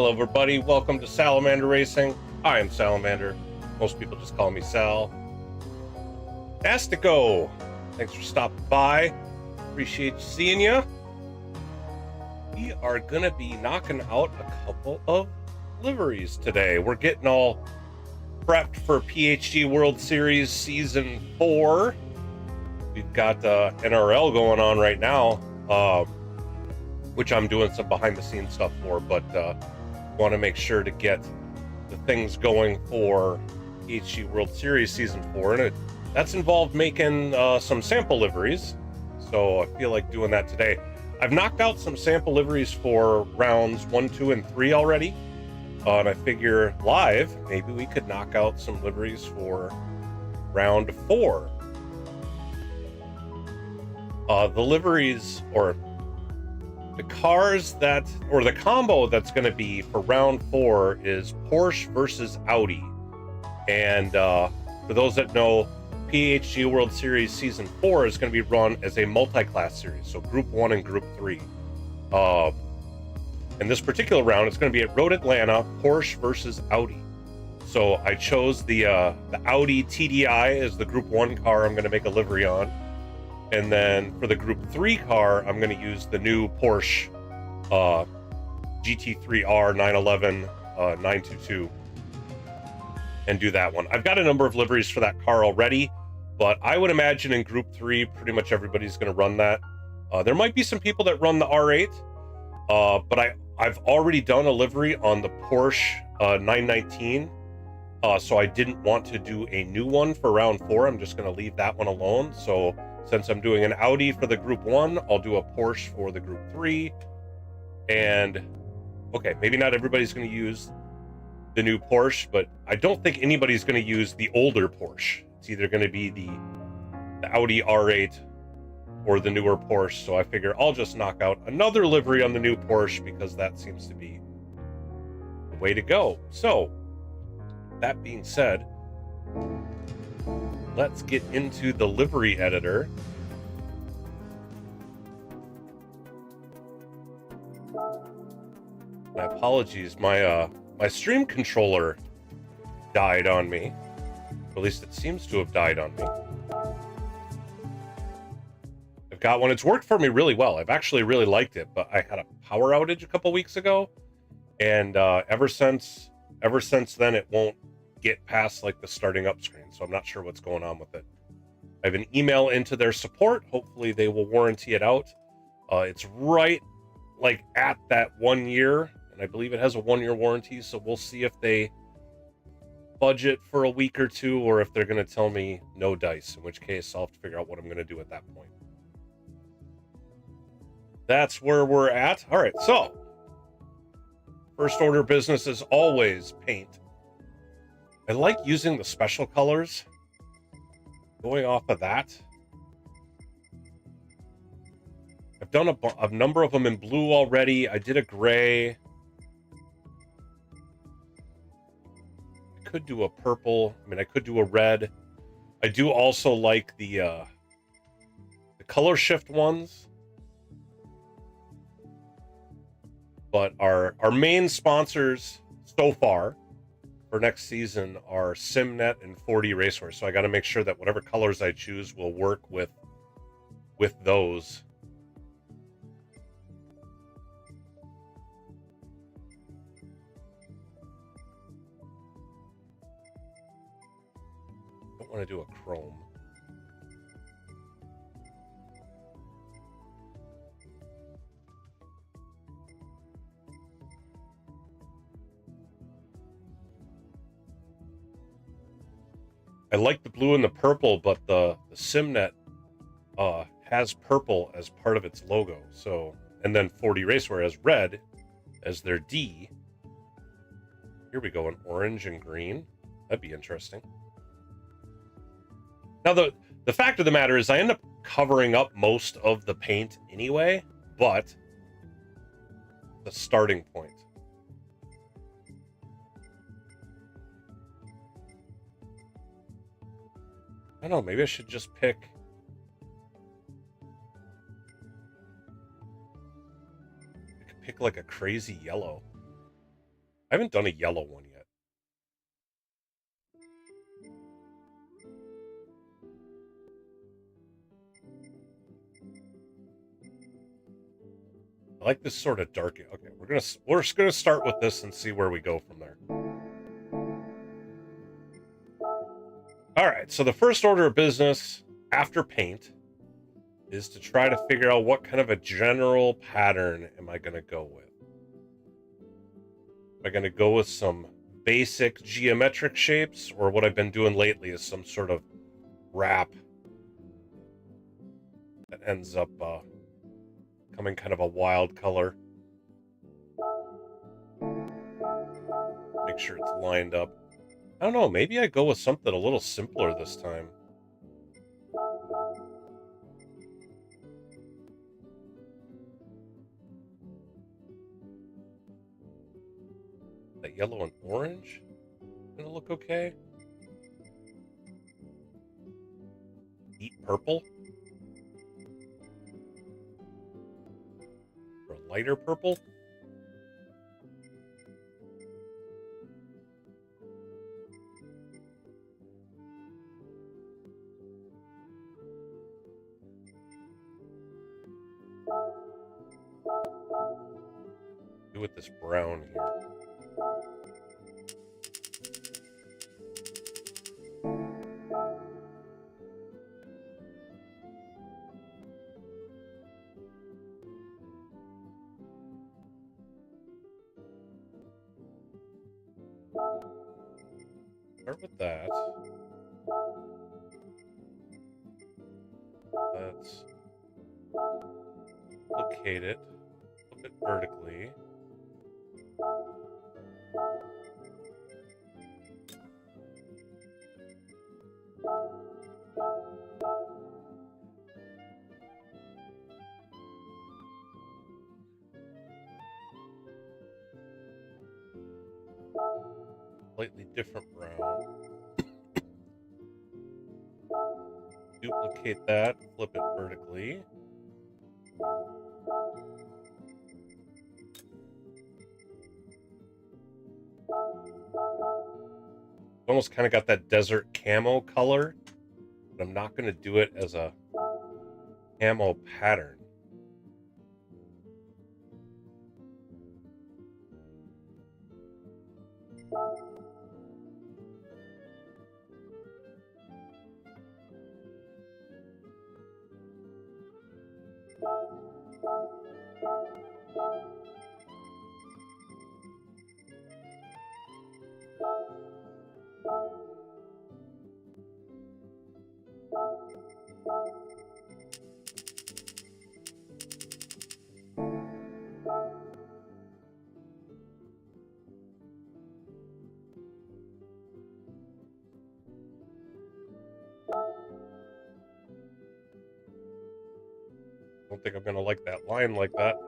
Hello everybody, welcome to Salamander Racing. I am Salamander. Most people just call me Sal. Astico, thanks for stopping by. Appreciate seeing you. We are gonna be knocking out a couple of liveries today. We're getting all prepped for PHG World Series Season 4. We've got NRL going on right now, which I'm doing some behind the scenes stuff for, but want to make sure to get the things going for PHG World Series Season 4, and that's involved making some sample liveries, so I feel like doing that today. I've knocked out some sample liveries for rounds 1, 2, and 3 already, and I figure live, maybe we could knock out some liveries for round 4. The liveries, or the cars that, or the combo that's going to be for round 4 is Porsche versus Audi. And for those that know, PHG World Series Season 4 is going to be run as a multi-class series, so Group 1 and Group 3. In this particular round, it's going to be at Road Atlanta, Porsche versus Audi. So I chose the Audi TDI as the Group 1 car I'm going to make a livery on. And then for the Group 3 car, I'm going to use the new Porsche GT3R 911 922 and do that one. I've got a number of liveries for that car already, but I would imagine in Group 3, pretty much everybody's going to run that. There might be some people that run the R8, but I've already done a livery on the Porsche 919, so I didn't want to do a new one for round 4. I'm just going to leave that one alone. So since I'm doing an Audi for the Group 1, I'll do a Porsche for the Group 3. And, okay, maybe not everybody's going to use the new Porsche, but I don't think anybody's going to use the older Porsche. It's either going to be the Audi R8 or the newer Porsche, so I figure I'll just knock out another livery on the new Porsche because that seems to be the way to go. So, that being said, let's get into the livery editor. My apologies, my stream controller died on me. Or at least it seems to have died on me. I've got one. It's worked for me really well. I've actually really liked it, but I had a power outage a couple weeks ago, and ever since then it won't get past like the starting up screen, so I'm not sure what's going on with it. I have an email into their support. Hopefully they will warranty it out. It's right like at that 1 year, and I believe it has a 1-year warranty, so we'll see if they budget for a week or two or if they're going to tell me no dice, in which case I'll have to figure out what I'm going to do at that point. That's where we're at. All right, so first order of business is always paint. I like using the special colors. Going off of that, I've done a number of them in blue already. I did a gray. I could do a purple. I mean, I could do a red. I do also like the color shift ones. But our main sponsors so far for next season are SimNet and 4D Racewear, so I got to make sure that whatever colors I choose will work with those. I don't want to do a chrome. I like the blue and the purple, but the SimNet has purple as part of its logo. So, and then 4D Racewear has red as their D. Here we go, an orange and green. That'd be interesting. Now, the fact of the matter is I end up covering up most of the paint anyway, but the starting point. I don't know, maybe I should just pick like a crazy yellow. I haven't done a yellow one yet. I like this sort of dark. Okay, we're just gonna start with this and see where we go from there. All right, so the first order of business after paint is to try to figure out what kind of a general pattern am I going to go with. Am I going to go with some basic geometric shapes, or what I've been doing lately is some sort of wrap that ends up becoming kind of a wild color. Make sure it's lined up. I don't know, maybe I go with something a little simpler this time. That yellow and orange gonna look okay. Deep purple. Or a lighter purple. Do with this brown here. Start with that. Let's duplicate it, flip it vertically. Slightly different brown. Duplicate that, flip it vertically. Almost kind of got that desert camo color, but I'm not going to do it as a camo pattern. I don't think I'm going to like that line like that.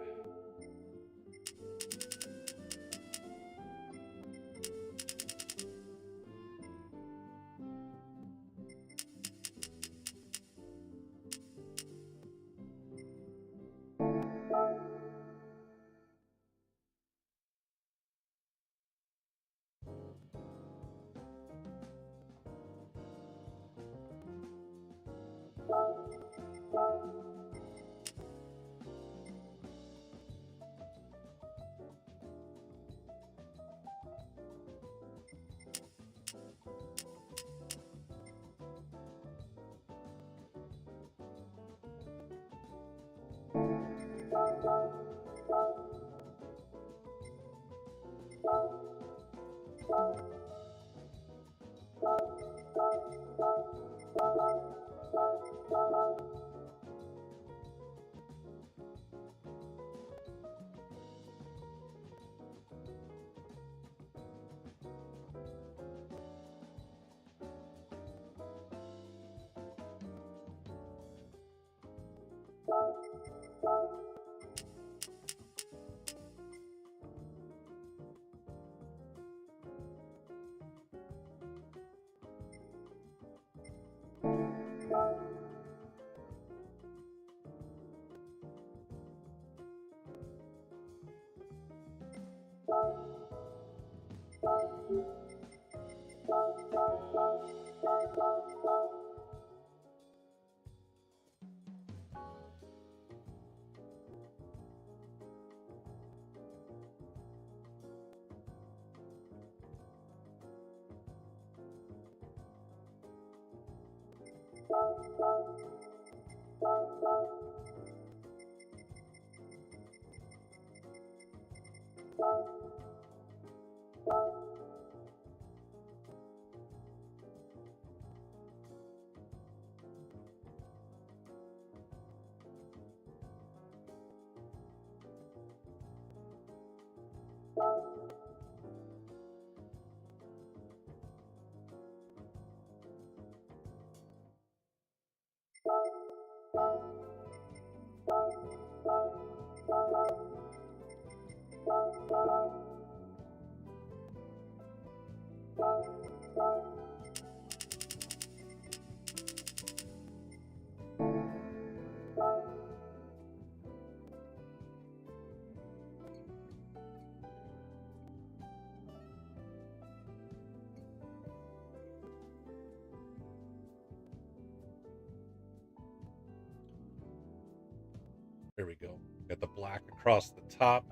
There we go. Got the black across the top.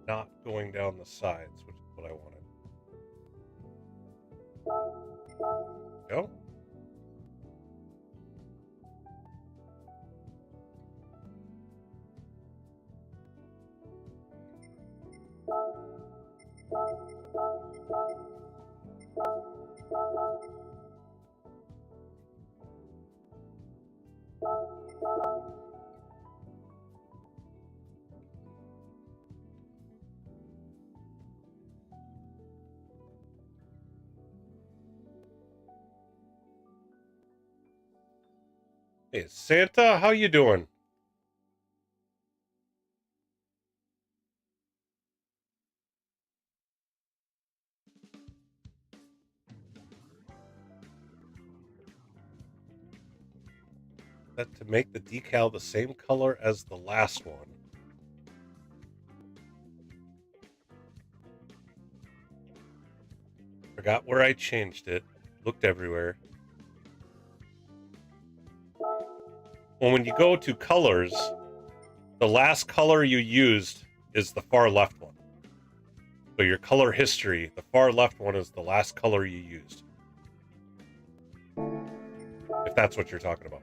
Not going down the sides, which is what I wanted. Go. Hey, Santa, how you doing? That to make the decal the same color as the last one. Forgot where I changed it. Looked everywhere. Well, when you go to colors, the last color you used is the far left one. So your color history, the far left one is the last color you used. If that's what you're talking about.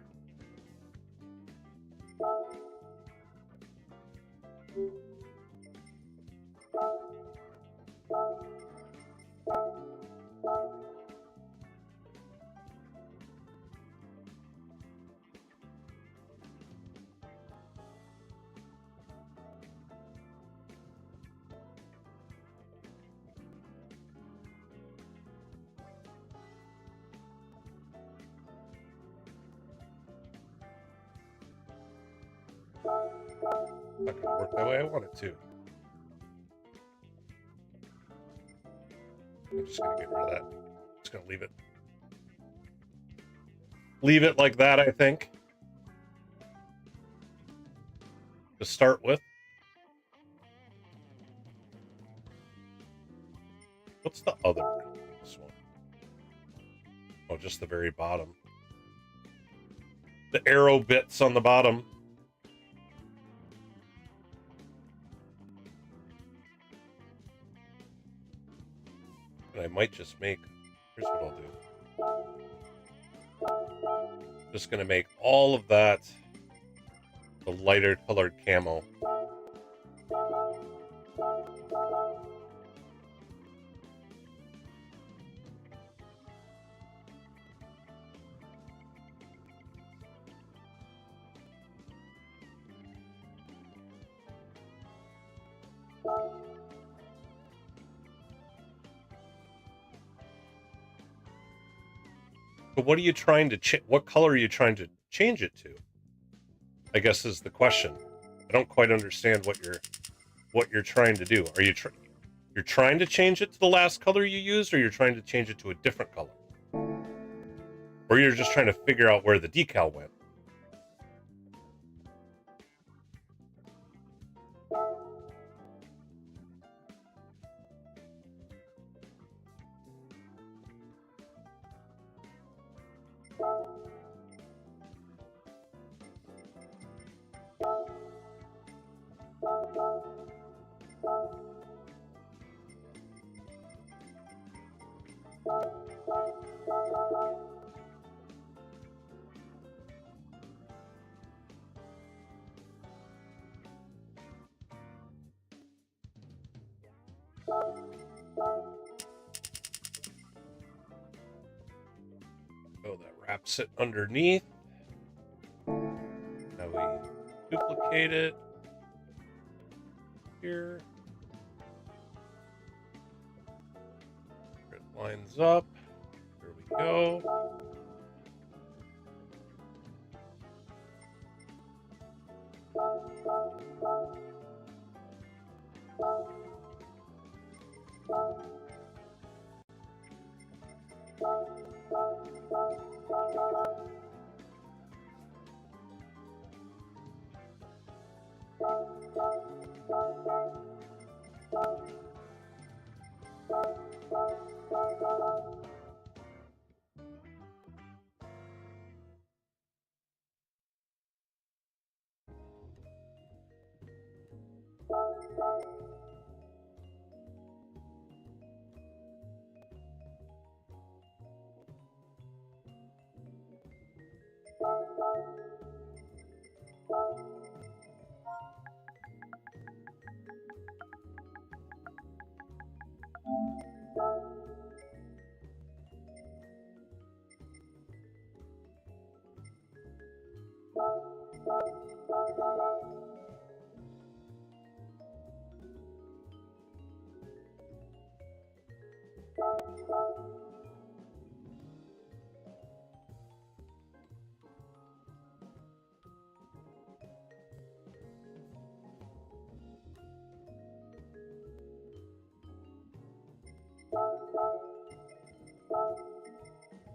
Not gonna work that way I want it to. I'm just gonna get rid of that. Just gonna leave it. Leave it like that, I think. To start with. What's the other one? This one. Oh, just the very bottom. The arrow bits on the bottom. And I might just make, here's what I'll do. Just gonna make all of that the lighter colored camo. So what are you trying to what color are you trying to change it to? I guess is the question. I don't quite understand what you're trying to do. Are you you're trying to change it to the last color you used, or you're trying to change it to a different color? Or you're just trying to figure out where the decal went? Oh, that wraps it underneath. Now we duplicate it here. It lines up. There we go.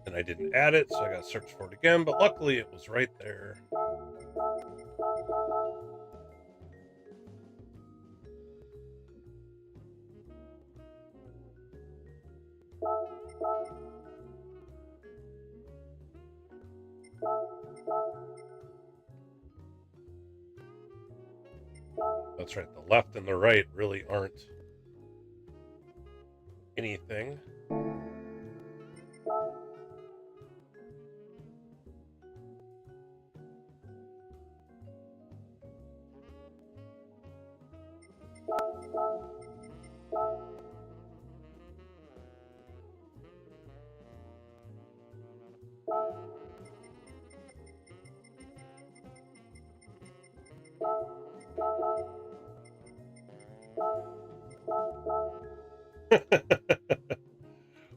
And I didn't add it, so I got to search for it again, but luckily it was right there. That's right, the left and the right really aren't anything.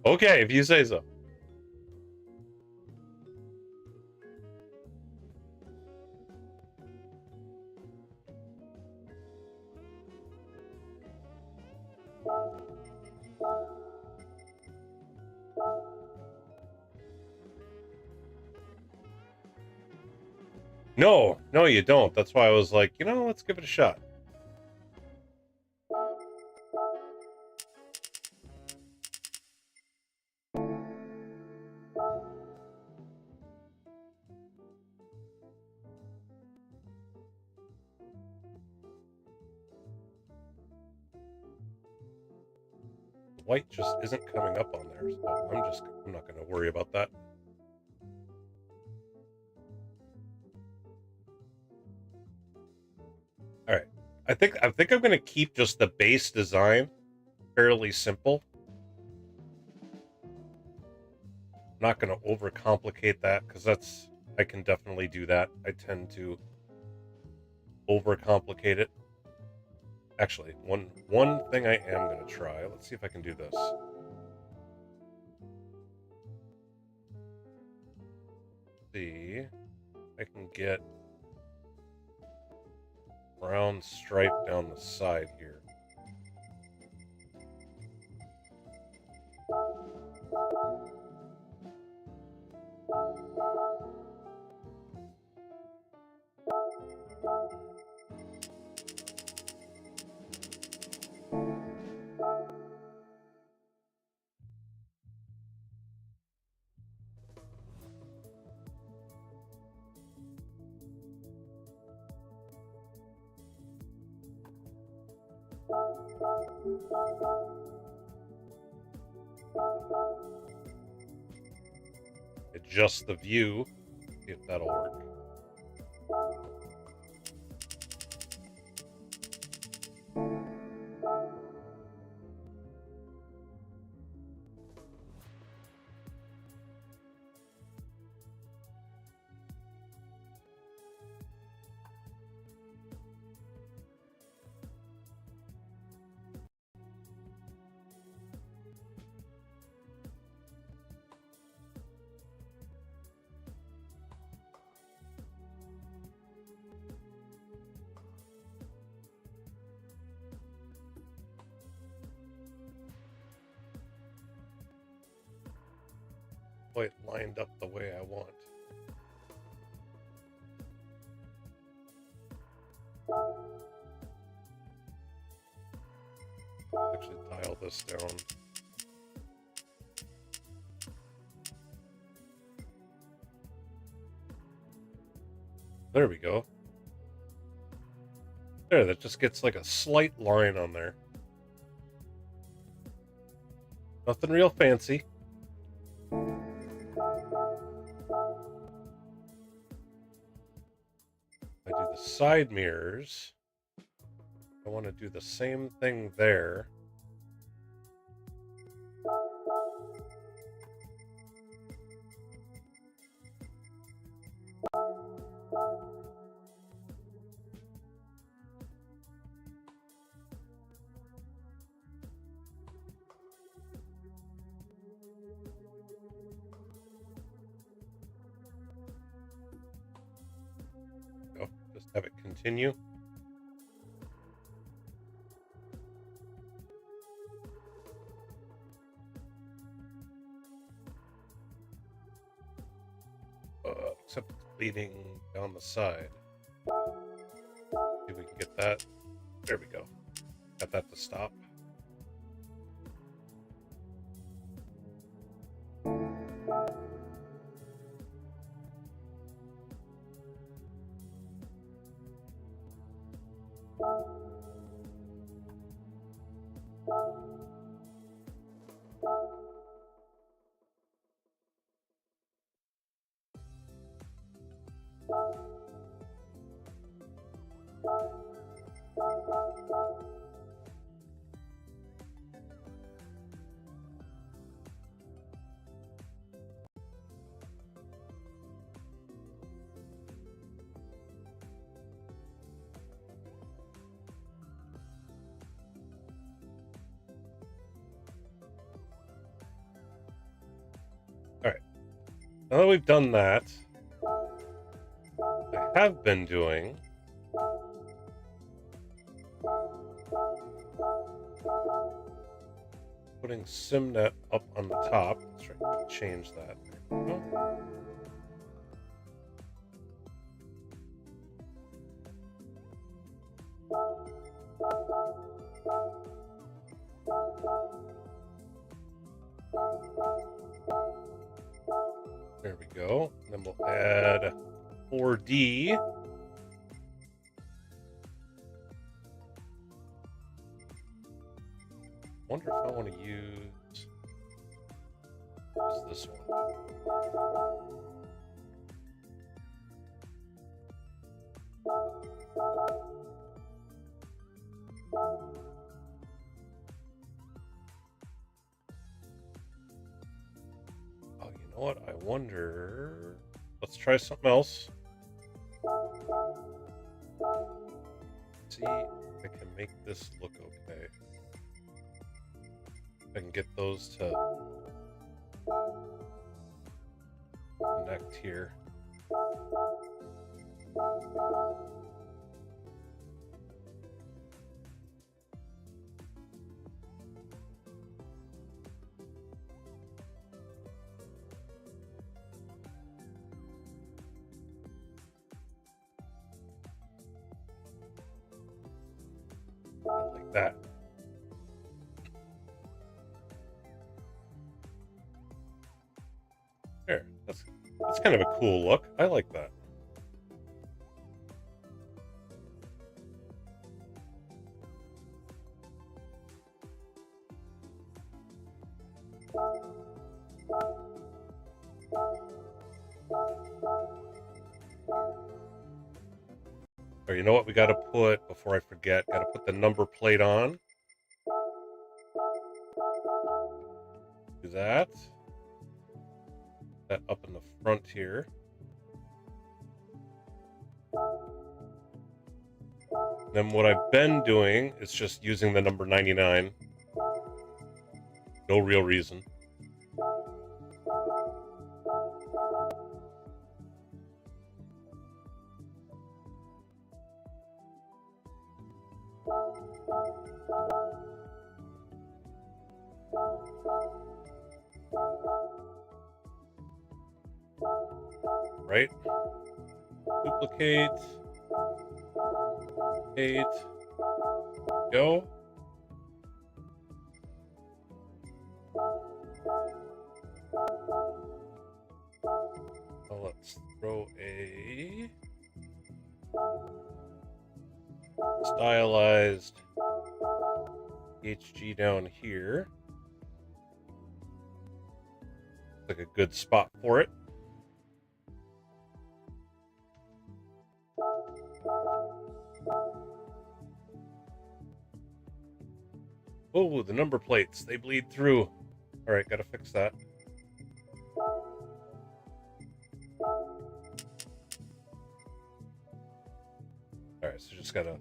Okay, if you say so. No, you don't. That's why I was like, let's give it a shot. White just isn't coming up on there, so I'm not going to worry about that. All right, I think I'm going to keep just the base design fairly simple. I'm not going to overcomplicate that because I can definitely do that. I tend to overcomplicate it. Actually, one thing I am going to try. Let's see if I can do this. See, I can get brown stripe down the side here. Adjust the view, see if that'll work. quite lined up the way I want. Actually dial this down. There we go. There, that just gets like a slight line on there. Nothing real fancy. I do the side mirrors. I want to do the same thing there. Go. Just have it continue. Except it's bleeding down the side. See if we can get that. There we go. Got that to stop. Alright, now that we've done that, I have been doing putting SimNet up on the top. Let's try to change that. There we go. And then we'll add 4D. Wonder if I want to use this one. Oh, you know what? I wonder. Let's try something else. See if I can make this look okay. I can get those to connect here. Like that. There, that's kind of a cool look. I like that. Or you know what we got to put, before I forget, got to put the number plate on. Do that. That up in the front here. Then what I've been doing is just using the number 99. No real reason. right? Duplicate. Go. Now let's throw a stylized PHG down here. Looks like a good spot for it. Oh, the number plates, they bleed through. All right, gotta fix that. All right, so just gotta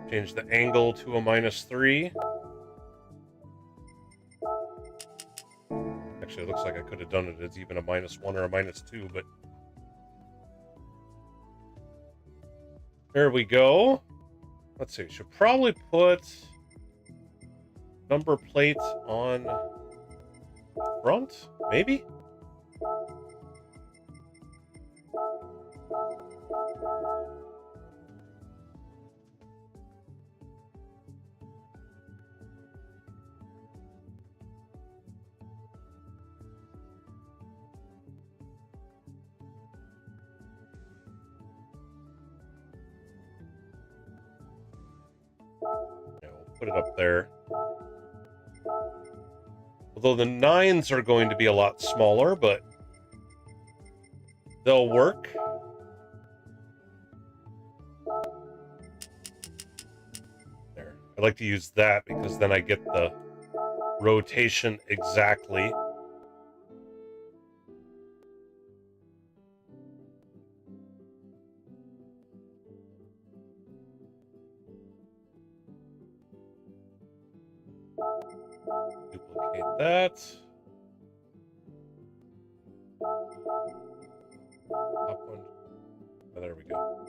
change the angle to a -3. Actually, it looks like I could have done it as even a -1 or a -2, but there we go. Let's see, should probably put number plates on front, maybe? Put it up there. Although the 9s are going to be a lot smaller, but they'll work. There. I like to use that because then I get the rotation exactly. Duplicate that. Top one. Oh, there we go.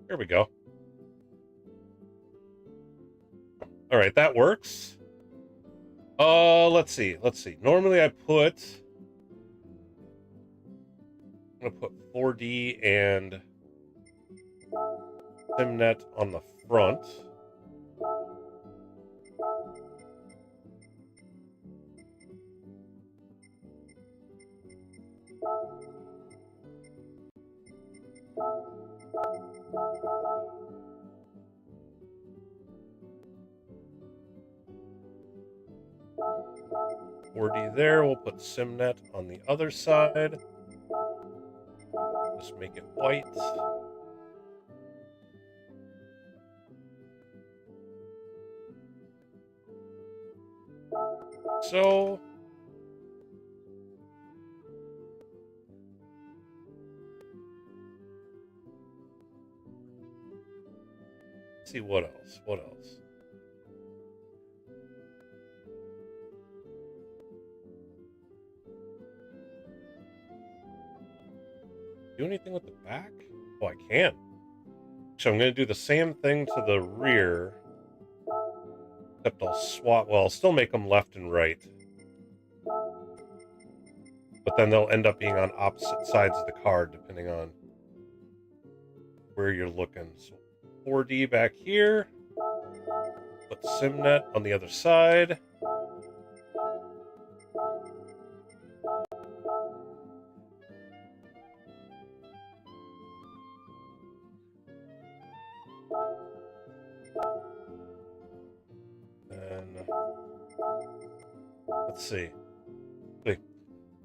There we go. All right, that works. Let's see. Normally I'm gonna put 4D and SimNet on the front. There, we'll put SimNet on the other side. Just make it white. So let's see what else. Do anything with the back? Oh, I can. So I'm going to do the same thing to the rear, except I'll swap. Well, I'll still make them left and right, but then they'll end up being on opposite sides of the car depending on where you're looking. So 4D back here, put SimNet on the other side. Let's see. Wait,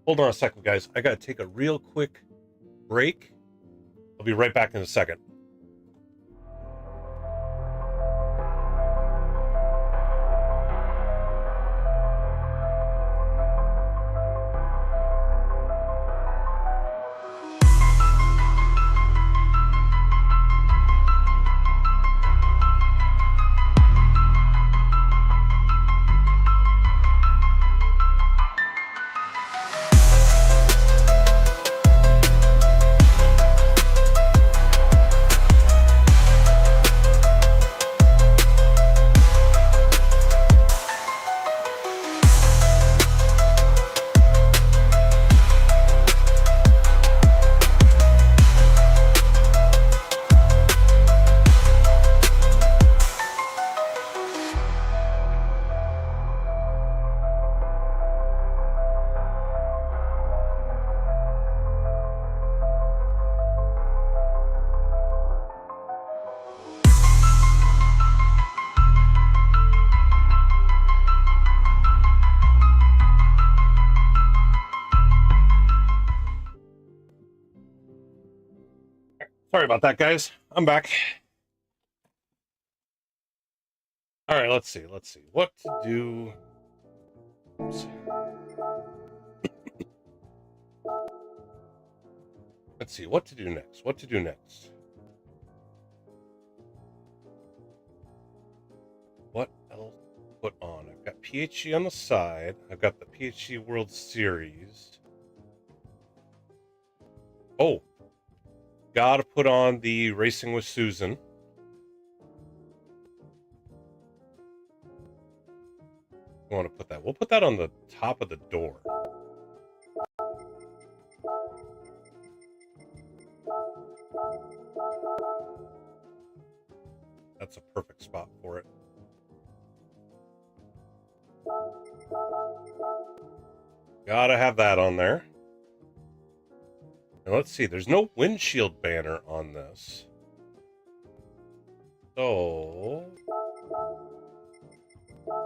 hold on a second, guys. I gotta take a real quick break. I'll be right back in a second. Sorry about that, guys. I'm back. All right, let's see. What to do. Oops. Let's see. What to do next. What else to put on? I've got PHG on the side. I've got the PHG World Series. Oh. Gotta put on the Racing with Susan. I want to put that. We'll put that on the top of the door. That's a perfect spot for it. Gotta have that on there. And let's see, there's no windshield banner on this. So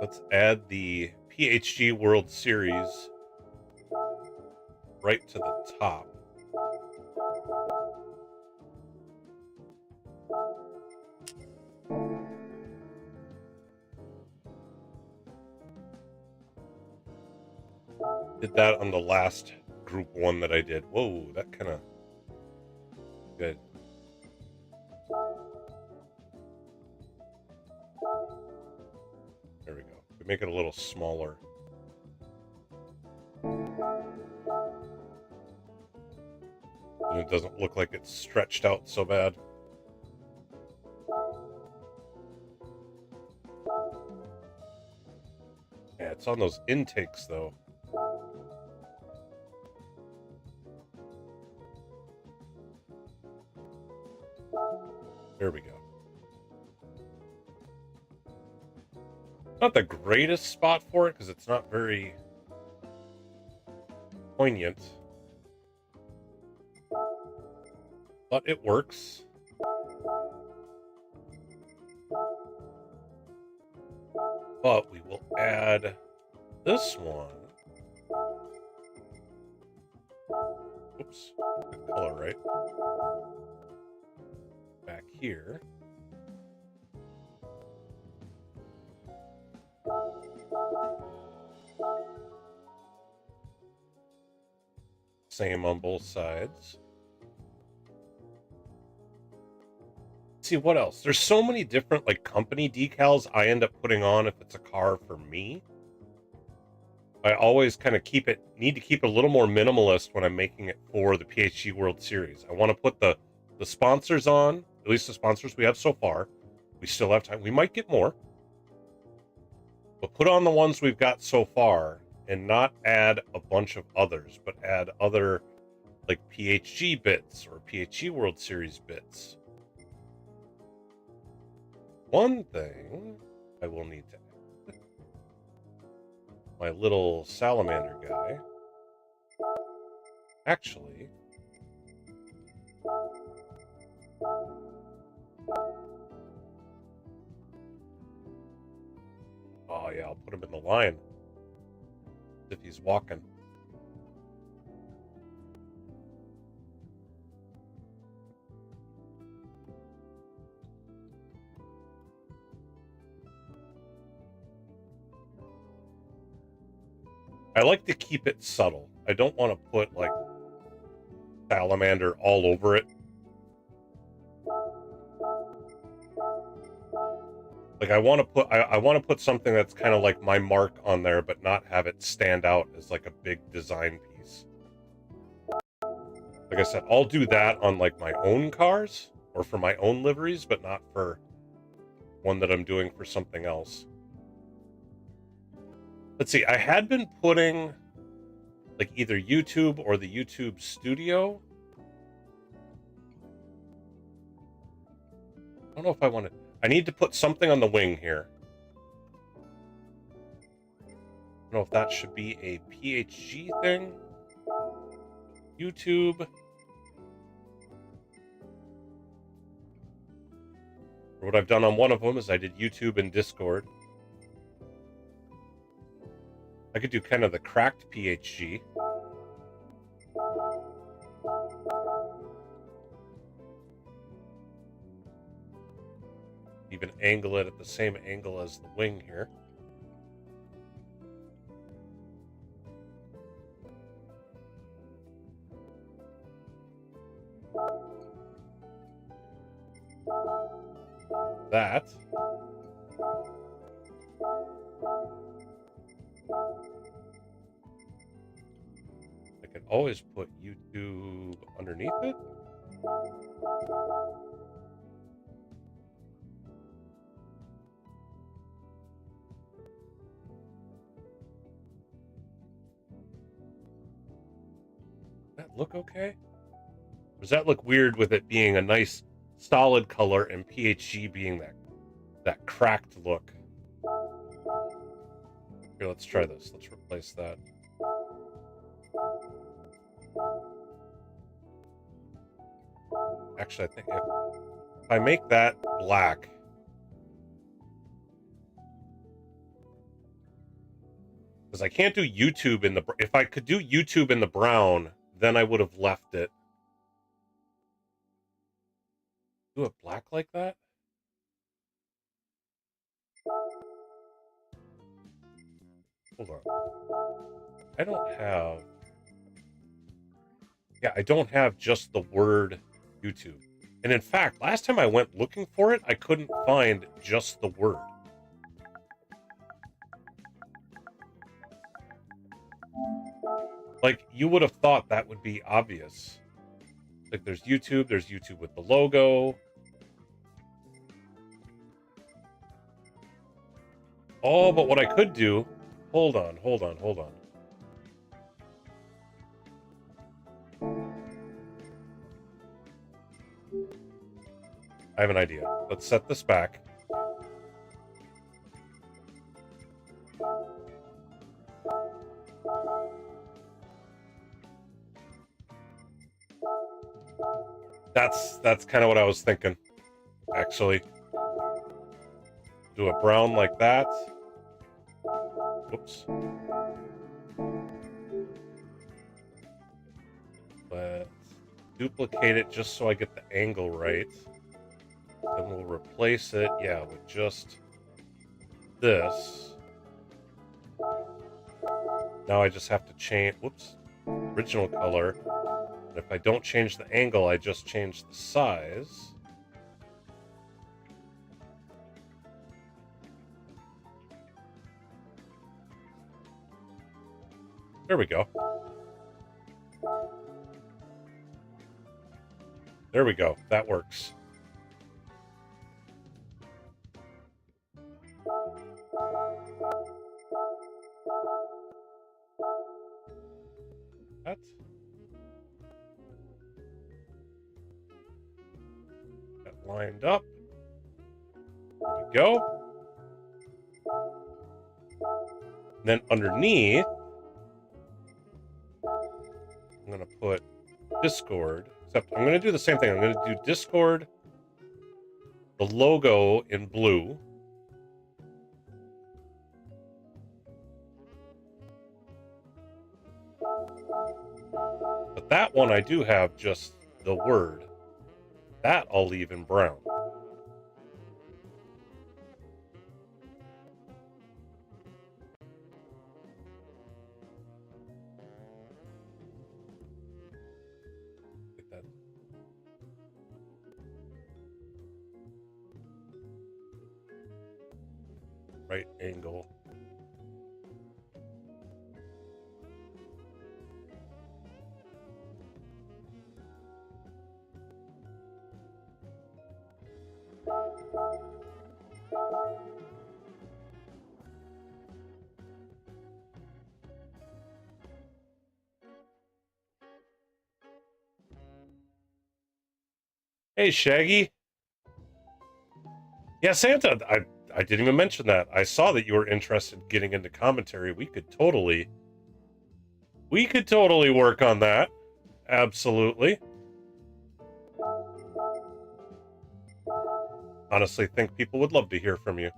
let's add the PHG World Series right to the top. Did that on the last group one that I did. Whoa, that kind of good. There we go. We make it a little smaller. And it doesn't look like it's stretched out so bad. Yeah, it's on those intakes though. There we go. Not the greatest spot for it because it's not very poignant. But it works. But we will add this one. Oops, good color, right? Back here. Same on both sides. See what else? There's so many different like company decals I end up putting on if it's a car for me. I always kind of need to keep it a little more minimalist when I'm making it for the PHG World Series. I want to put the sponsors on, at least the sponsors we have so far. We still have time. We might get more. But put on the ones we've got so far and not add a bunch of others, but add other like PHG bits or PHG World Series bits. One thing I will need to add, my little salamander guy. Actually, oh yeah, I'll put him in the line if he's walking. I like to keep it subtle. I don't want to put like salamander all over it. Like I want to put something that's kind of like my mark on there, but not have it stand out as like a big design piece. Like I said, I'll do that on like my own cars or for my own liveries, but not for one that I'm doing for something else. Let's see, I had been putting like either YouTube or the YouTube Studio. I don't know if I want to. I need to put something on the wing here. I don't know if that should be a PHG thing. YouTube. Or what I've done on one of them is I did YouTube and Discord. I could do kind of the cracked PHG. Even angle it at the same angle as the wing here. That. I could always put YouTube underneath it. Does that look okay? Or does that look weird with it being a nice solid color and PHG being that cracked look? Here, let's try this. Let's replace that. Actually, I think if I make that black, because I can't do YouTube in the, if I could do YouTube in the brown, then I would have left it. Do it black like that? Hold on. I don't have... Yeah, I don't have just the word YouTube. And in fact, last time I went looking for it, I couldn't find just the word. Like, you would have thought that would be obvious. Like, there's YouTube with the logo. Oh, but what I could do... Hold on. I have an idea. Let's set this back. That's kind of what I was thinking, actually. Do a brown like that. Whoops. Let's duplicate it just so I get the angle right. Then we'll replace it, yeah, with just this. Now I just have to change, whoops, original color. And if I don't change the angle, I just change the size. There we go. There we go. That works. That. That lined up. There we go. And then underneath, I'm going to put Discord, except I'm going to do the same thing. I'm going to do Discord, the logo in blue. But that one I do have just the word. That I'll leave in brown. Get that. Right angle. Hey, Shaggy. Yeah, Santa, I didn't even mention that. I saw that you were interested in getting into commentary. We could totally work on that. Absolutely. Honestly, think people would love to hear from you.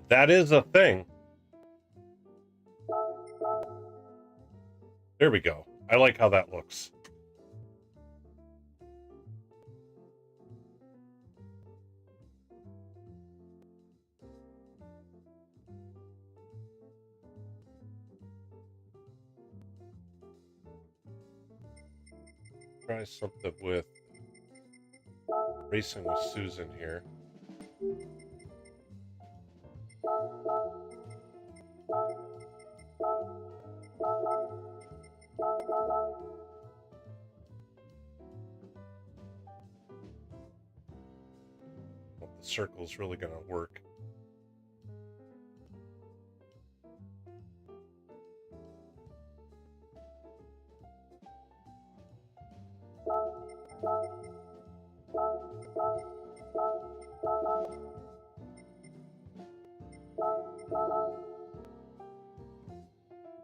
That is a thing. There we go. I like how that looks. Try something with racing with Susan here. Well, the circle's really going to work.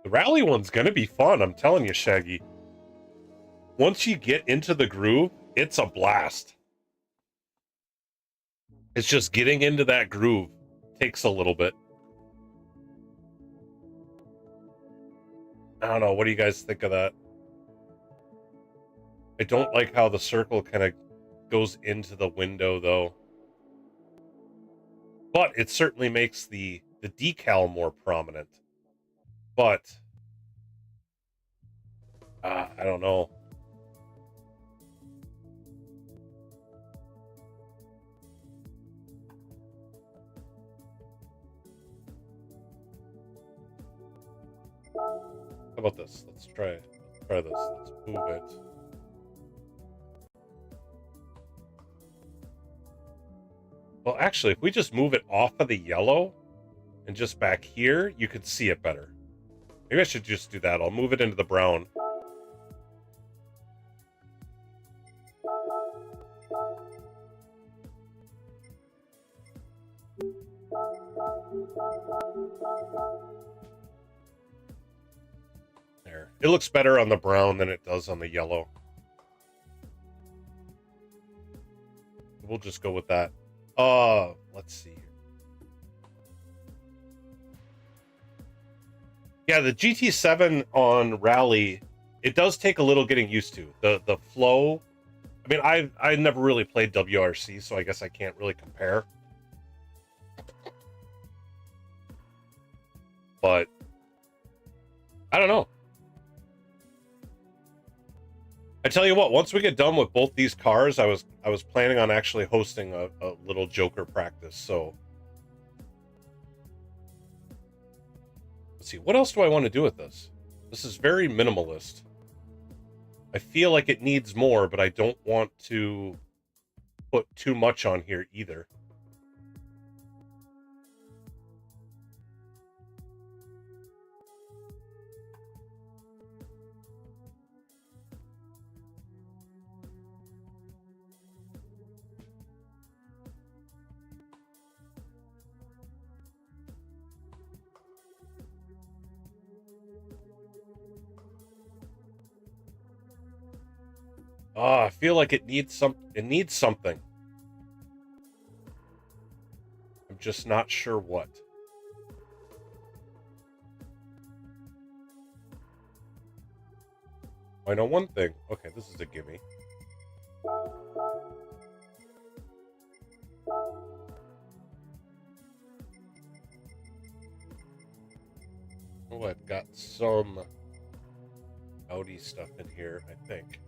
The rally one's going to be fun, I'm telling you, Shaggy. Once you get into the groove, it's a blast. It's just getting into that groove takes a little bit. I don't know. What do you guys think of that? I don't like how the circle kind of goes into the window, though. But it certainly makes the decal more prominent. But I don't know. How about this? Let's try this. Let's move it. Well, actually, if we just move it off of the yellow and just back here, you could see it better. Maybe I should just do that. I'll move it into the brown. There. It looks better on the brown than it does on the yellow. We'll just go with that. Let's see. Yeah, the GT7 on Rally, it does take a little getting used to. The flow. I mean, I never really played WRC, so I guess I can't really compare. But I don't know. I tell you what, once we get done with both these cars, I was planning on actually hosting a little Joker practice, so let's see, what else do I want to do with this? This is very minimalist. I feel like it needs more, but I don't want to put too much on here either. I feel like it needs something. I'm just not sure what. I know one thing. Okay, this is a gimme. Oh, I've got some Audi stuff in here, I think.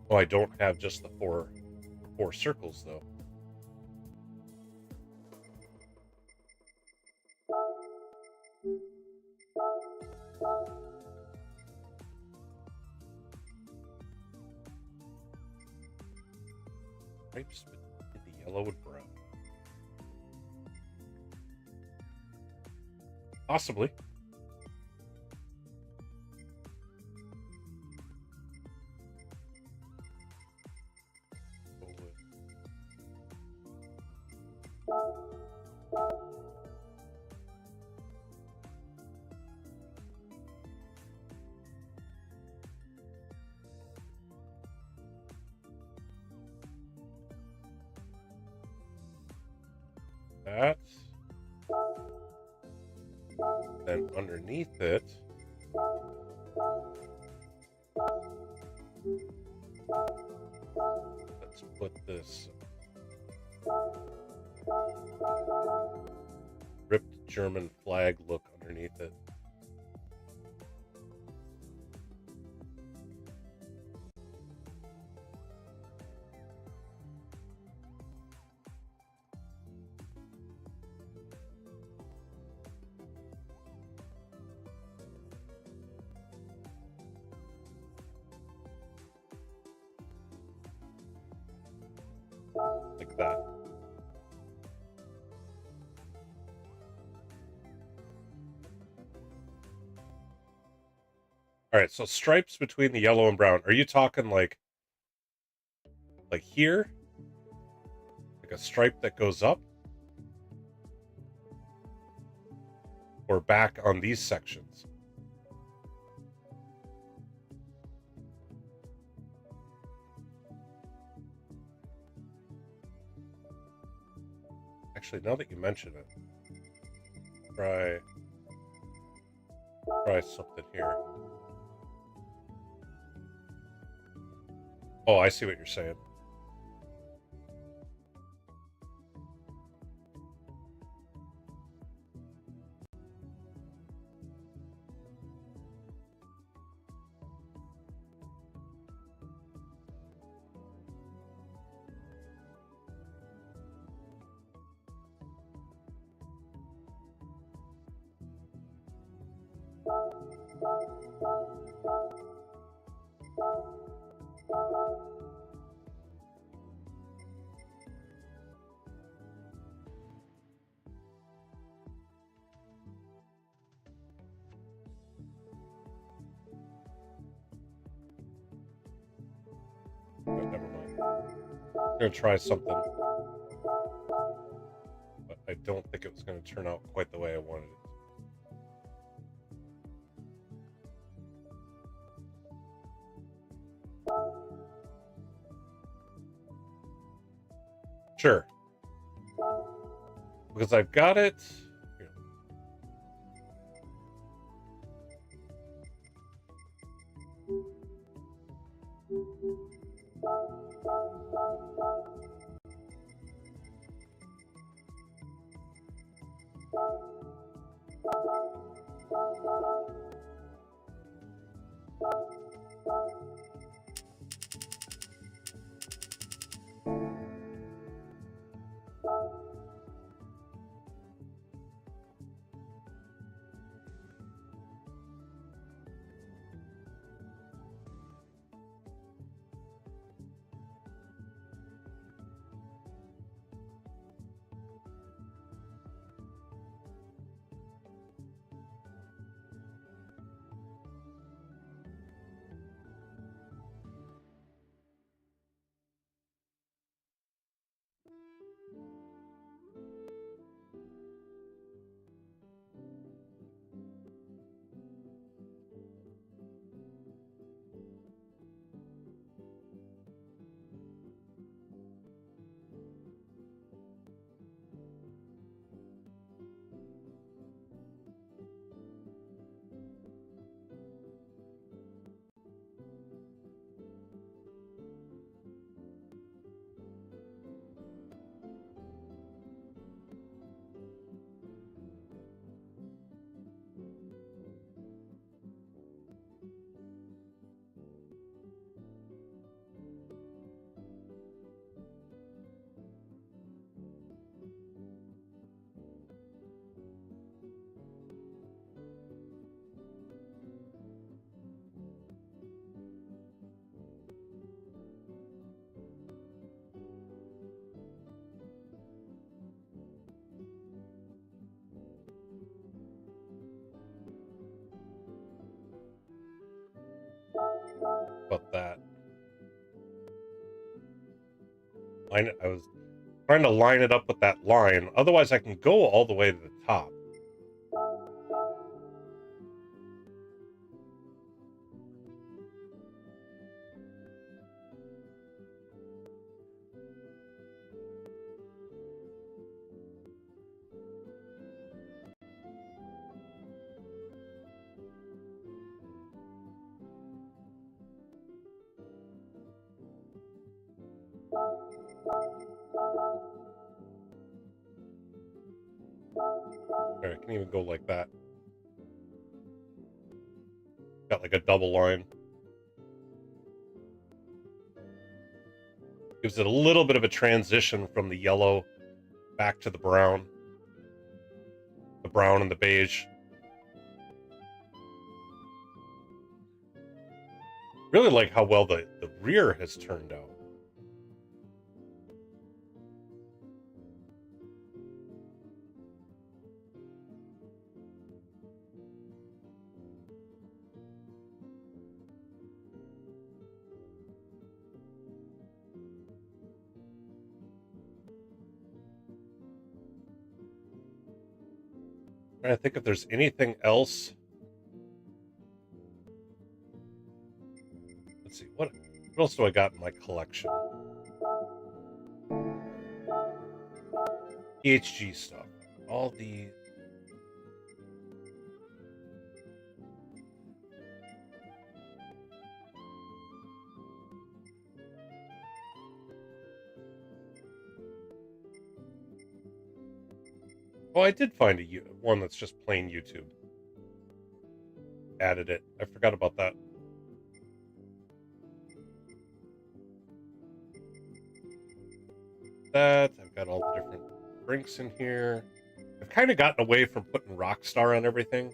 Oh, I don't have just the four circles, though. Right, just the yellow and brown. Possibly. Then underneath it, let's put this ripped German flag look underneath it. Like that. All right, so stripes between the yellow and brown. Are you talking like here? Like a stripe that goes up? Or back on these sections? Actually, now that you mention it, try something here. Oh, I see what you're saying. Oh, never mind. I'm gonna try something, but I don't think it was gonna turn out quite the way I wanted it. Sure. Because I've got it. Here. About that. I was trying to line it up with that line. Otherwise, I can go all the way to the top. Or I can even go like that. Got like a double line. Gives it a little bit of a transition from the yellow back to the brown. The brown and the beige. Really like how well the rear has turned out. I'm trying to think if there's anything else. Let's see, what else do I got in my collection? PHG stuff. All the... Oh, I did find one that's just plain YouTube. Added it. I forgot about that. I've got all the different drinks in here. I've kind of gotten away from putting Rockstar on everything.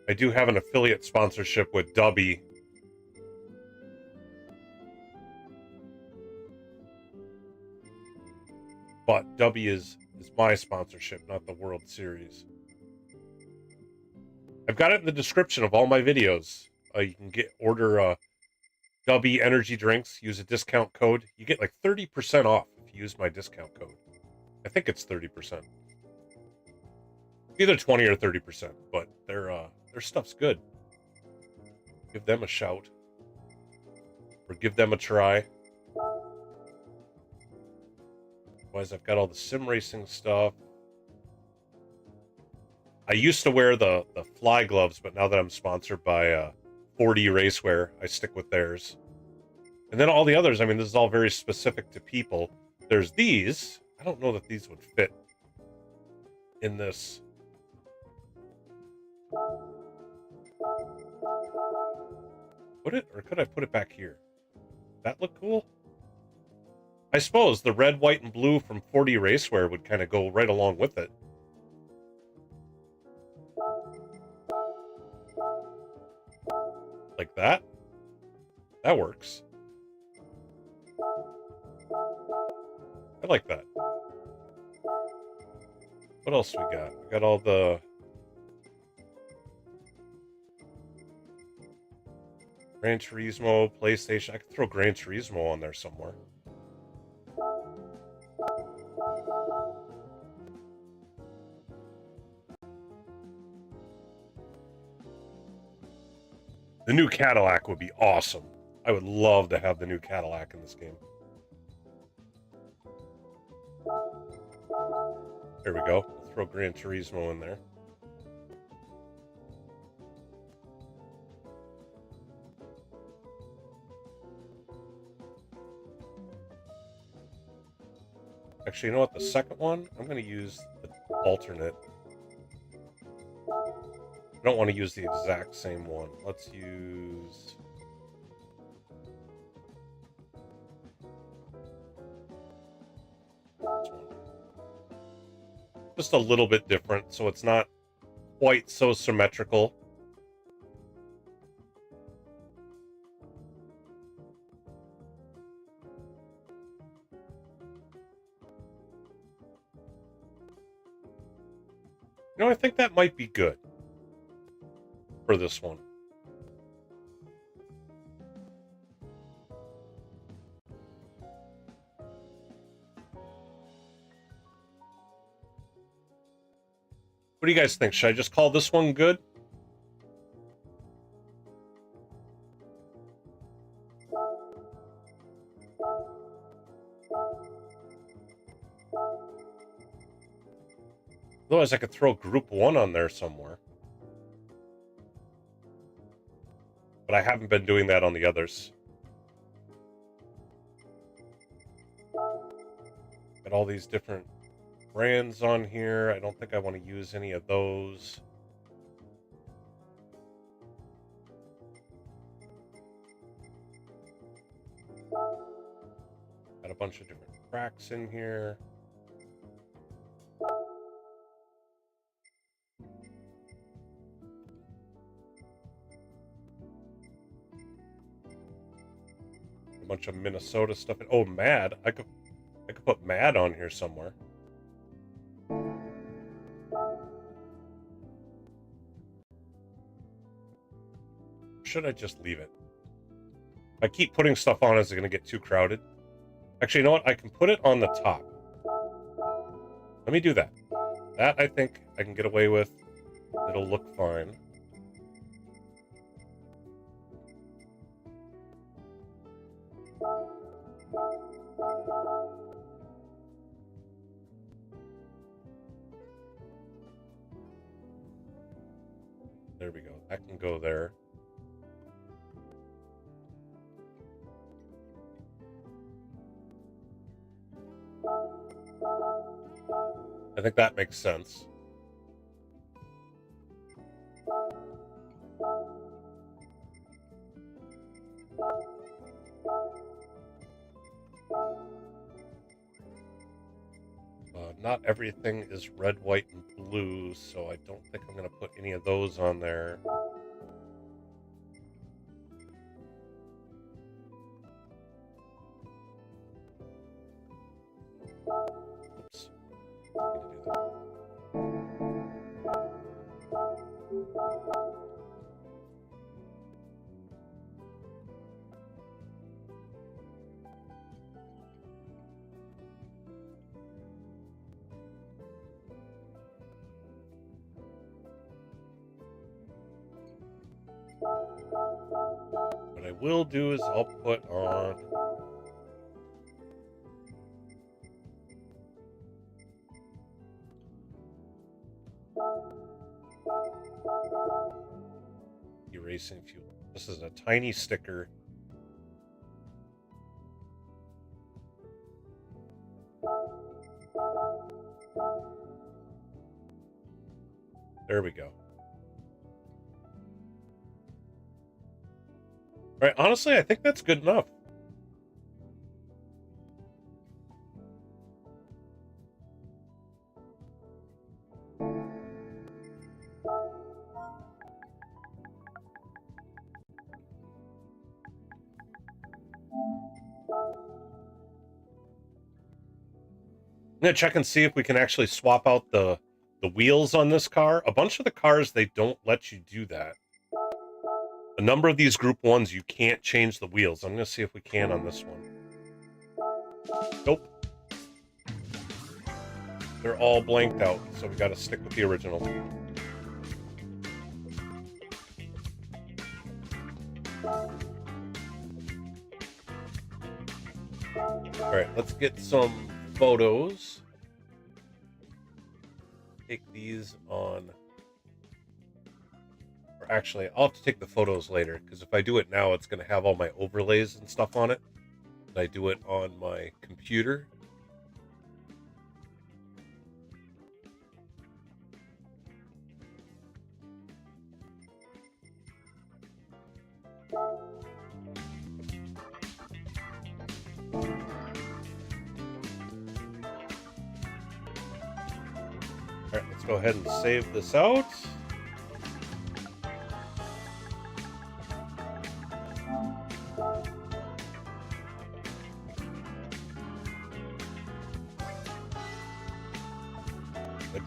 I do have an affiliate sponsorship with Dubby. But Dubby is my sponsorship, not the World Series. I've got it in the description of all my videos. You can order Dubby energy drinks, use a discount code. You get like 30% off if you use my discount code. I think it's 30%. Either 20 or 30%, but their stuff's good. Give them a shout. Or give them a try. Otherwise, I've got all the sim racing stuff. I used to wear the fly gloves, but now that I'm sponsored by 4D Racewear, I stick with theirs. And then all the others, I mean, this is all very specific to people. There's these. I don't know that these would fit in this. Put it, or could I put it back here? That look cool? I suppose the red, white, and blue from 4D Racewear would kind of go right along with it. Like that? That works. I like that. What else we got? We got all the... Gran Turismo, PlayStation. I could throw Gran Turismo on there somewhere. The new Cadillac would be awesome. I would love to have the new Cadillac in this game. There we go. We'll throw Gran Turismo in there. Actually, you know what? The second one, I'm going to use the alternate. I don't want to use the exact same one. Let's use... this one. Just a little bit different, so it's not quite so symmetrical. You know, I think that might be good for this one. What do you guys think? Should I just call this one good? Otherwise, I could throw Group 1 on there somewhere. But I haven't been doing that on the others. Got all these different brands on here. I don't think I want to use any of those. Got a bunch of different tracks in here. A bunch of Minnesota stuff. Oh, Mad. I could put Mad on here somewhere. Should I just leave it? If I keep putting stuff on, is it going to get too crowded? Actually, you know what? I can put it on the top. Let me do that. That, I think, I can get away with. It'll look fine. There we go. That can go there. I think that makes sense. Not everything is red, white, and blue, so I don't think I'm going to put any of those on there. Oops. I need to do that. What I will do is I'll put on Racing Fuel. This is a tiny sticker. There we go. Right, honestly, I think that's good enough. I'm gonna check and see if we can actually swap out the wheels on this car. A bunch of the cars, they don't let you do that. A number of these Group 1s, you can't change the wheels. I'm going to see if we can on this one. Nope. They're all blanked out, so we got to stick with the original. All right, let's get some photos. Take these on. Actually, I'll have to take the photos later, because if I do it now, it's going to have all my overlays and stuff on it. But I do it on my computer. All right, let's go ahead and save this out.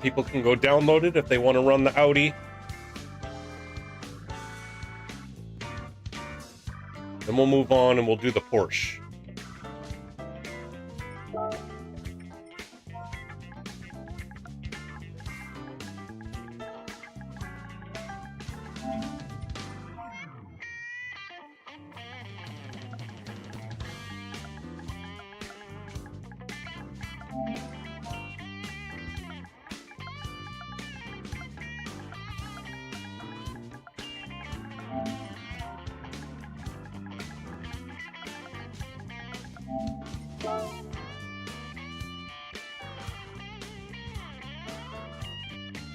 People can go download it if they want to run the Audi. Then we'll move on and we'll do the Porsche.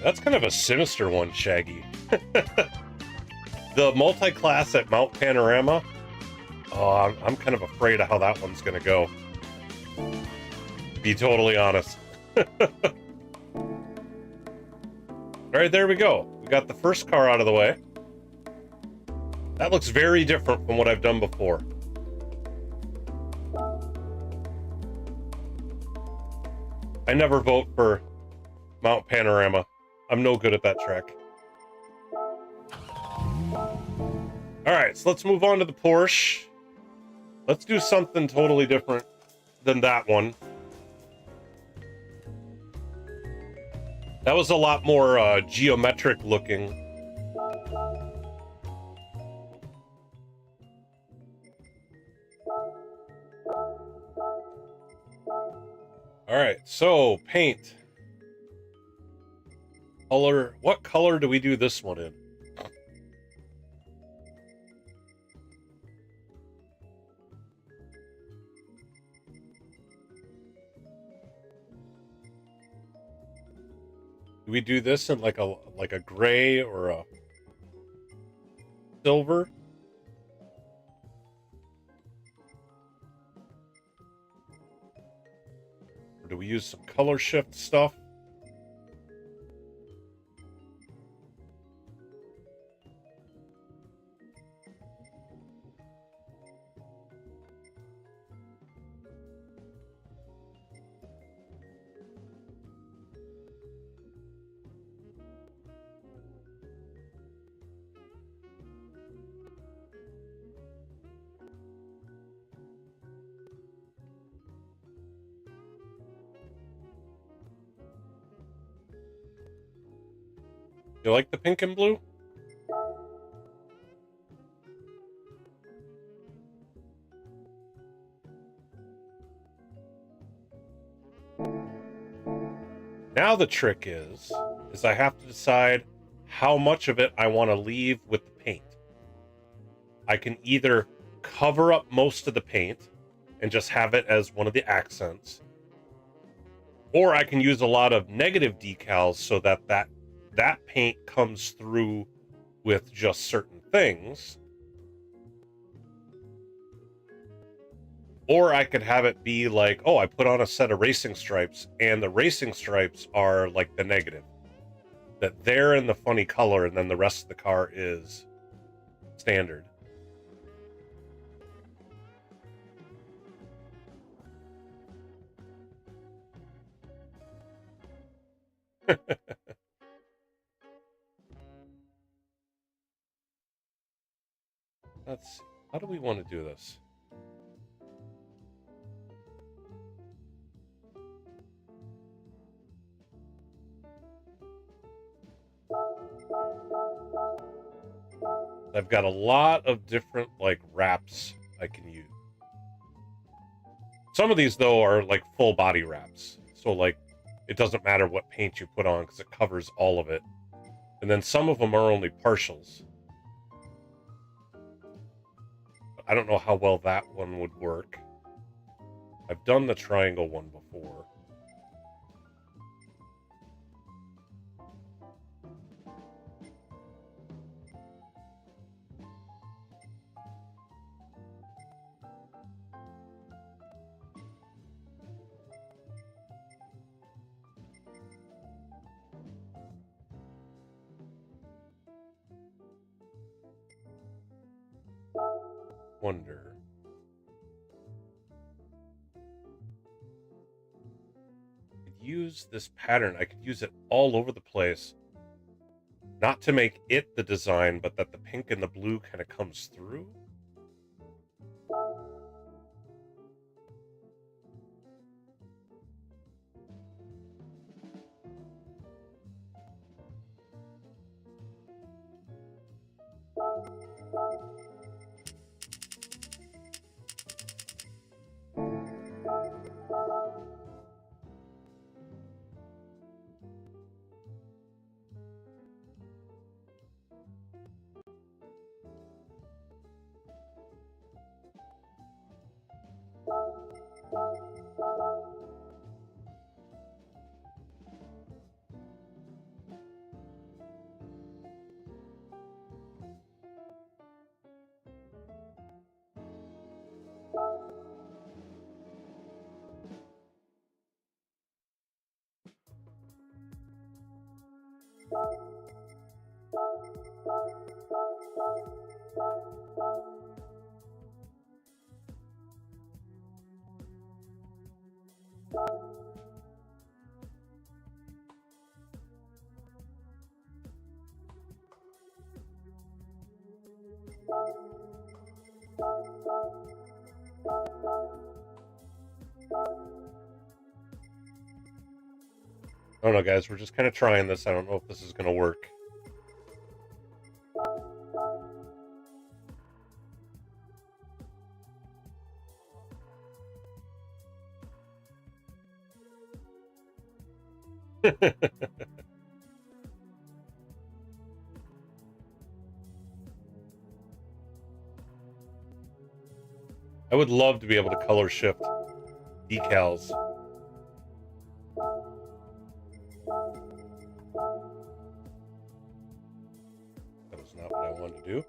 That's kind of a sinister one, Shaggy. The multi-class at Mount Panorama. Oh, I'm kind of afraid of how that one's going to go. Be totally honest. All right, there we go. We got the first car out of the way. That looks very different from what I've done before. I never vote for Mount Panorama. I'm no good at that track. All right, so let's move on to the Porsche. Let's do something totally different than that one. That was a lot more geometric looking. All right, so paint. Color. What color do we do this one in? Do we do this in like a gray or a silver? Or do we use some color shift stuff? You like the pink and blue? Now the trick is I have to decide how much of it I want to leave with the paint. I can either cover up most of the paint and just have it as one of the accents, or I can use a lot of negative decals so that paint comes through with just certain things. Or I could have it be like, oh, I put on a set of racing stripes, and the racing stripes are like the negative. That they're in the funny color, and then the rest of the car is standard. Let's see. How do we want to do this? I've got a lot of different like wraps I can use. Some of these though are like full body wraps. So like it doesn't matter what paint you put on because it covers all of it. And then some of them are only partials. I don't know how well that one would work. I've done the triangle one before. Wonder. I could use this pattern. I could use it all over the place. Not to make it the design, but that the pink and the blue kind of comes through. I don't know, guys. We're just kind of trying this. I don't know if this is going to work. I would love to be able to color shift decals. That was not what I wanted to do.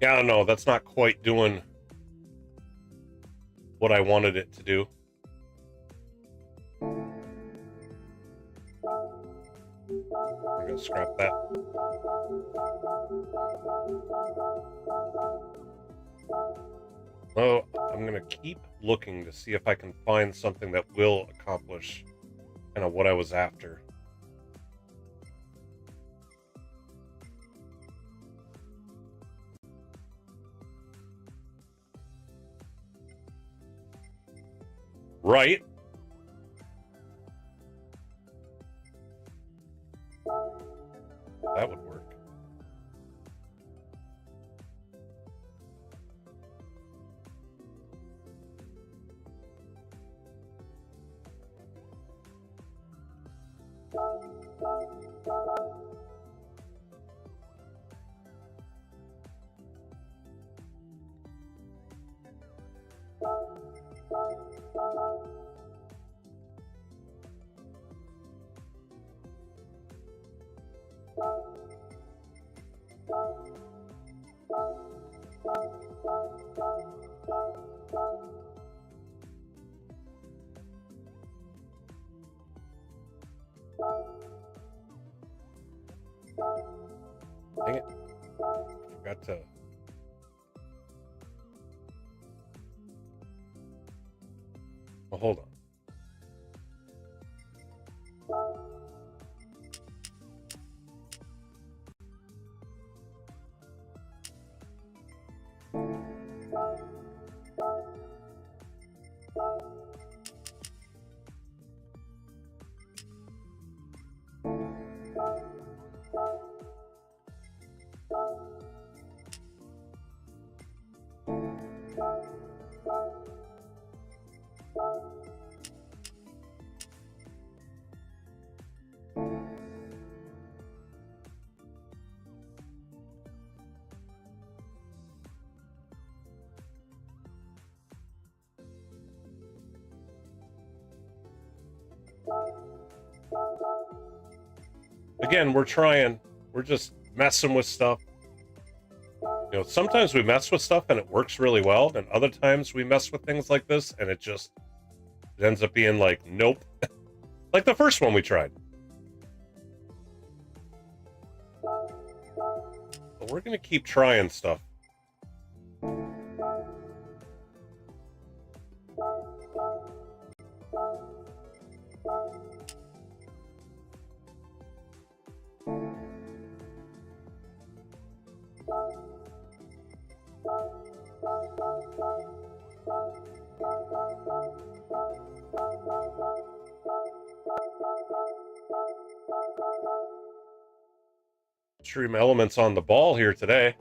Yeah, I don't know. That's not quite doing what I wanted it to do. I'm going to scrap that. Oh, I'm going to keep looking to see if I can find something that will accomplish kind of what I was after. Right. That would work. Dang it. Forgot to... Well, hold on. Again, we're trying. We're just messing with stuff. You know, sometimes we mess with stuff and it works really well, and other times we mess with things like this and it ends up being like, nope. Like the first one we tried. But we're going to keep trying stuff. Extreme elements on the ball here today.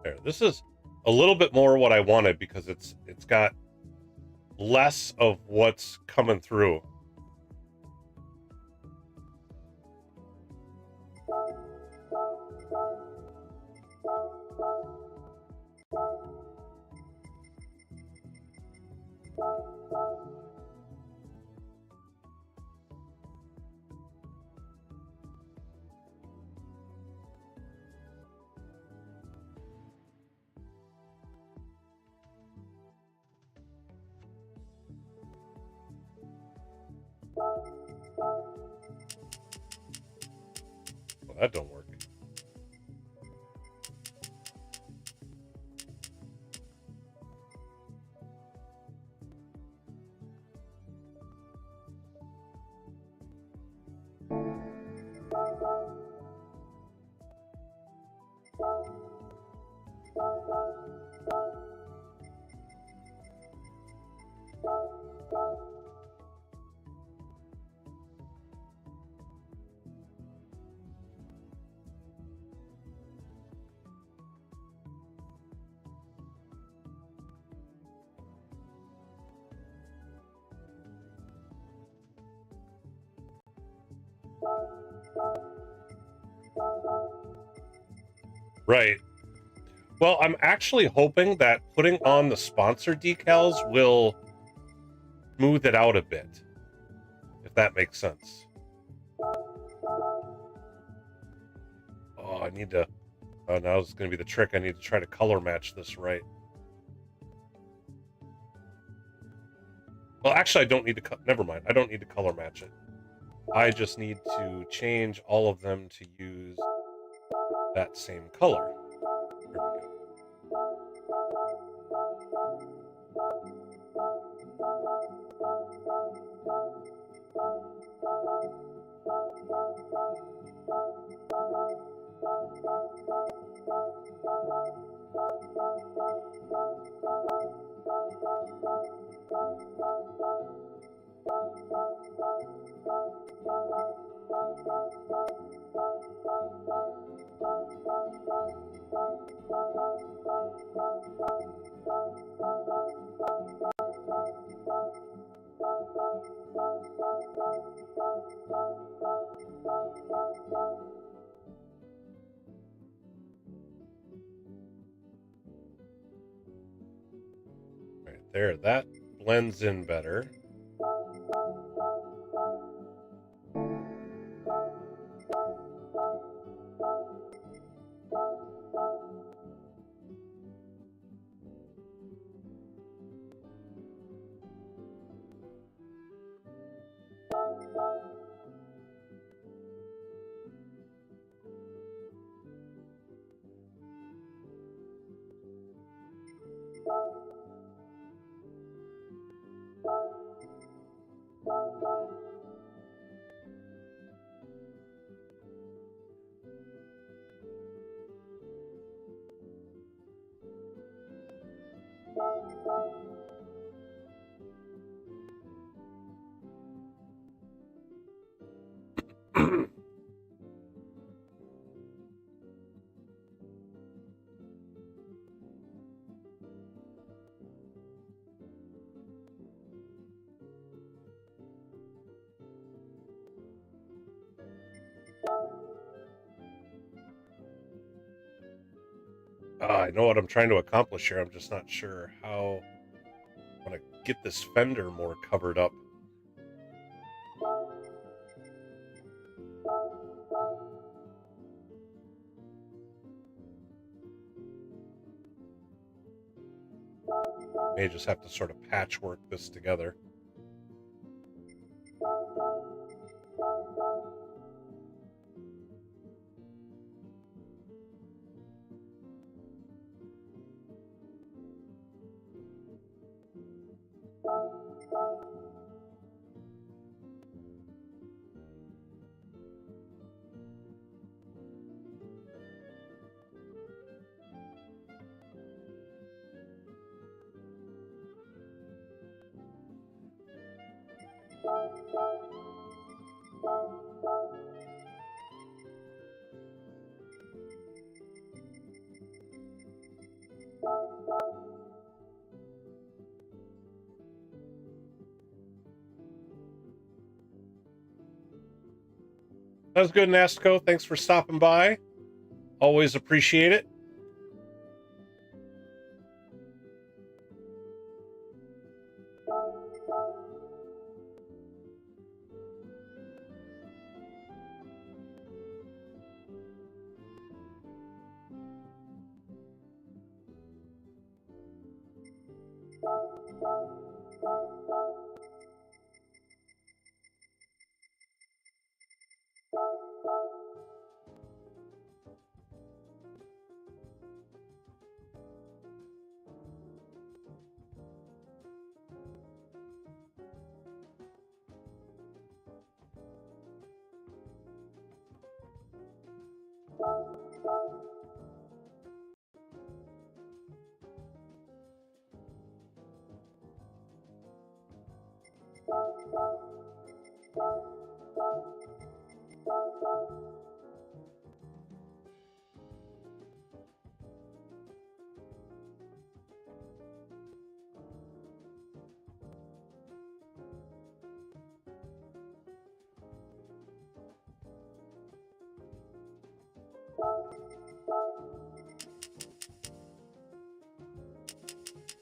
There, this is a little bit more what I wanted because it's got less of what's coming through. Well, that don't work. Right. Well, I'm actually hoping that putting on the sponsor decals will smooth it out a bit, if that makes sense. Oh, I need to... Oh, now it's going to be the trick. I need to try to color match this right. Well, actually, I don't need to... Never mind. I don't need to color match it. I just need to change all of them to use that same color. There we go. Right there, that blends in better. I know what I'm trying to accomplish here. I'm just not sure how I want to get this fender more covered up. May just have to sort of patchwork this together. Sounds good, Nasco. Thanks for stopping by. Always appreciate it.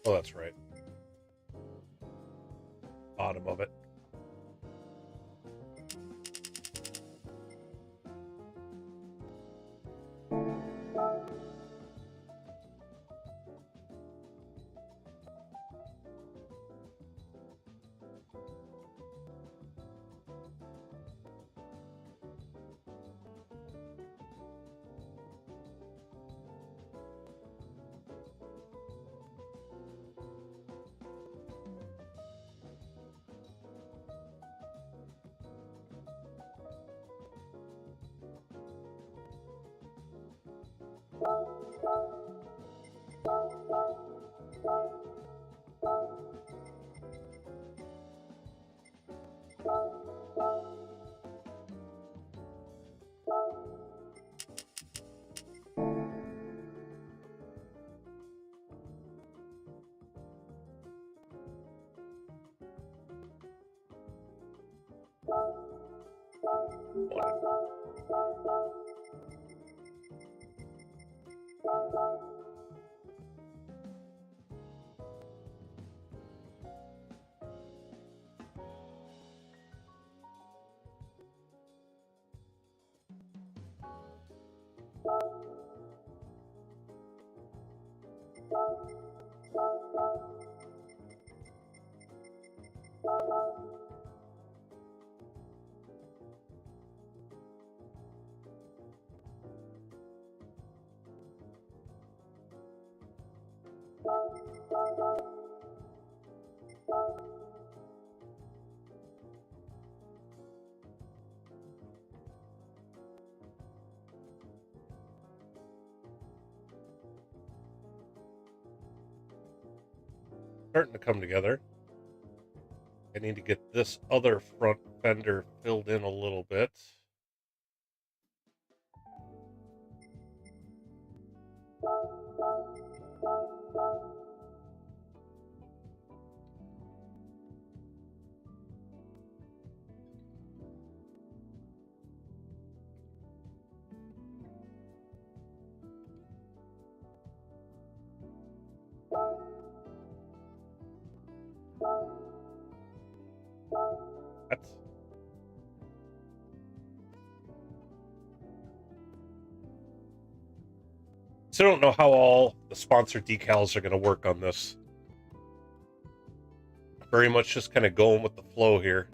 Oh, that's right. Bottom of it. Starting to come together. I need to get this other front fender filled in a little bit. So I don't know how all the sponsor decals are going to work on this. Very much just kind of going with the flow here.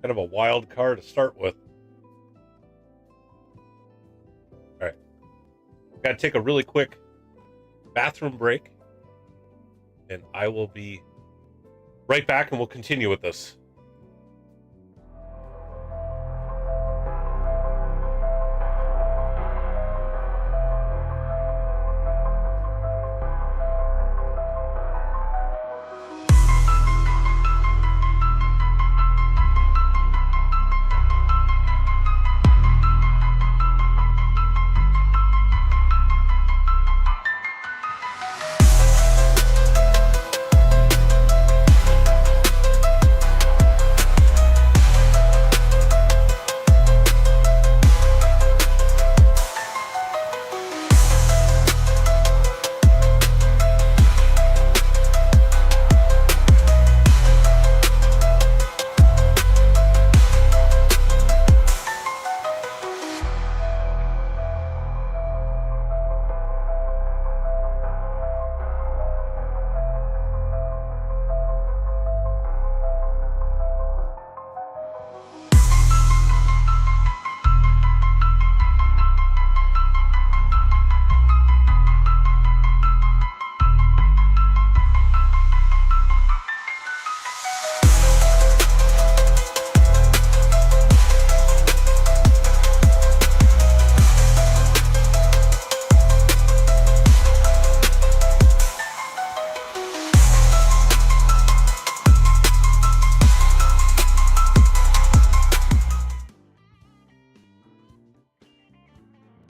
Kind of a wild car to start with. All right. Got to take a really quick bathroom break. And I will be right back and we'll continue with this.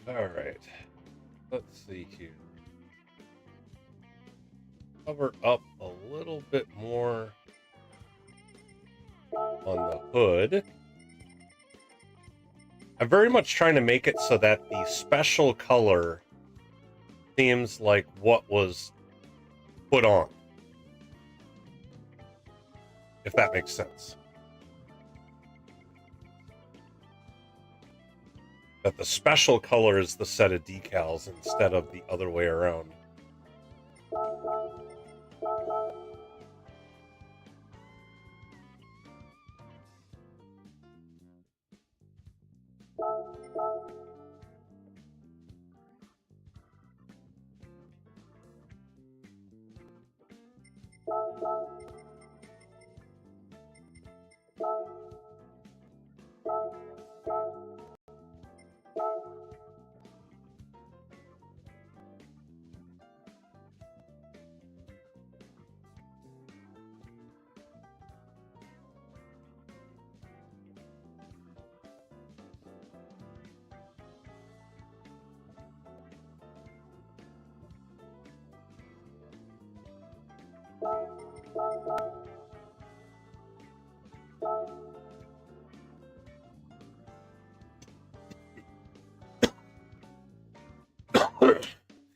All right, let's see here. Cover up a little bit more on the hood. I'm very much trying to make it so that the special color seems like what was put on, if that makes sense. That the special color is the set of decals instead of the other way around.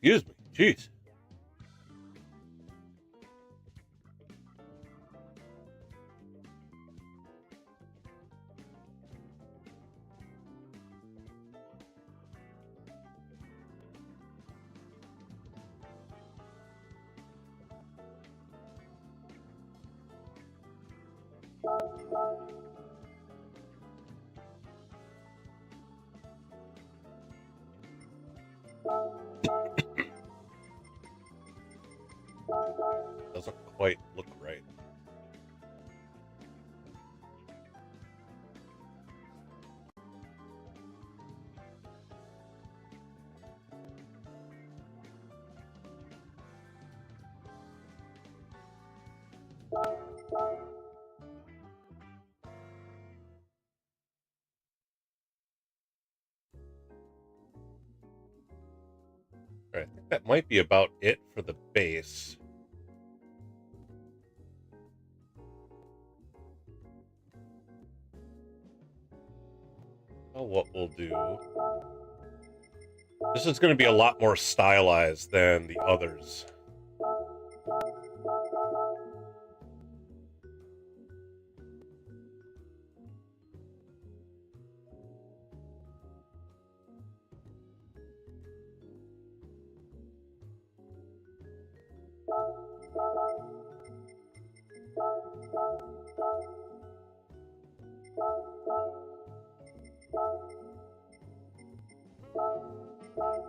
Excuse me, jeez. Doesn't quite look right. All right, I think that might be about it for the base. What we'll do, this is going to be a lot more stylized than the others. Oh,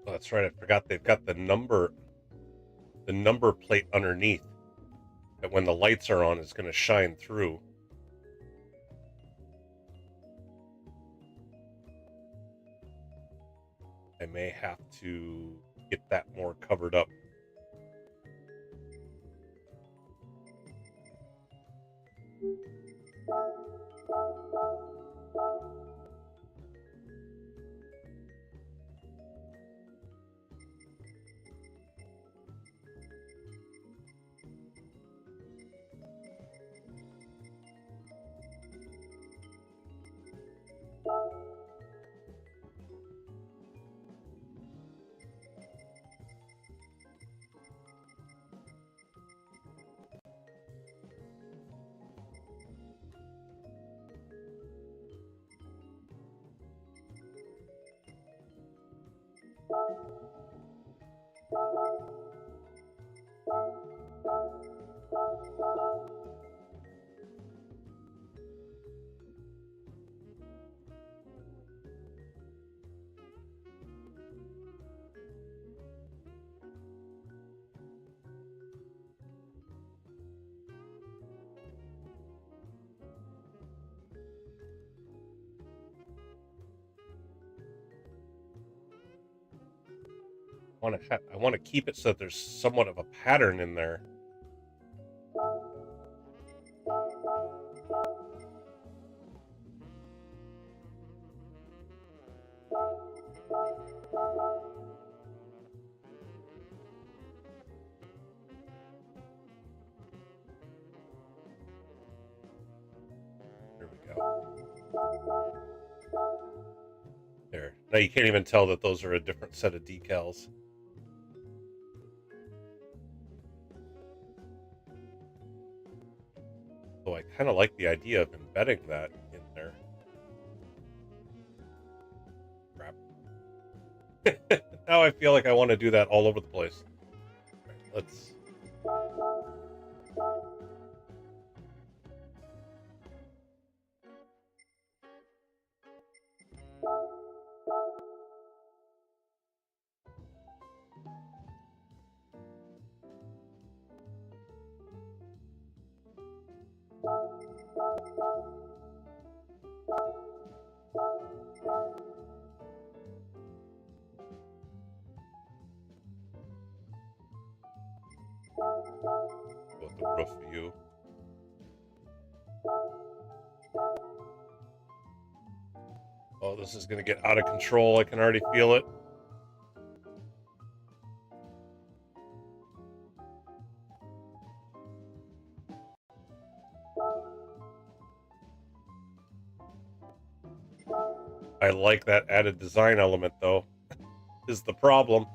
that's right. I forgot they've got the number plate underneath that when the lights are on is going to shine through. I may have to get that more covered up. I want to keep it so that there's somewhat of a pattern in there. There we go. There. Now you can't even tell that those are a different set of decals. So I kind of like the idea of embedding that in there. Crap. Now I feel like I want to do that all over the place. Right, let's... go with the roof view. Oh, this is going to get out of control. I can already feel it. I like that added design element, though, is the problem.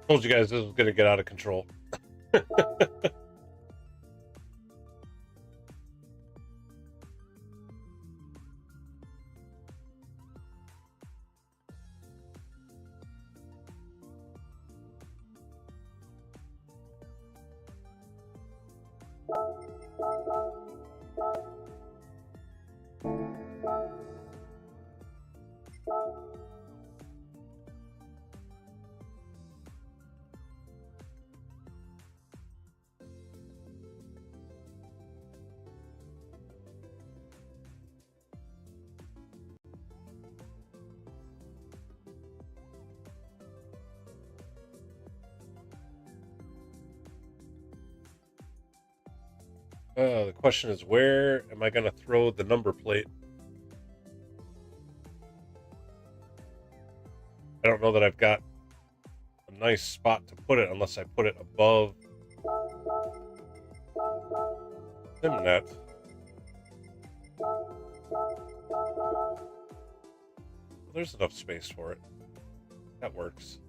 Told you guys this was going to get out of control. The question is, where am I going to throw the number plate? I don't know that I've got a nice spot to put it unless I put it above SimNet. There's enough space for it. That works.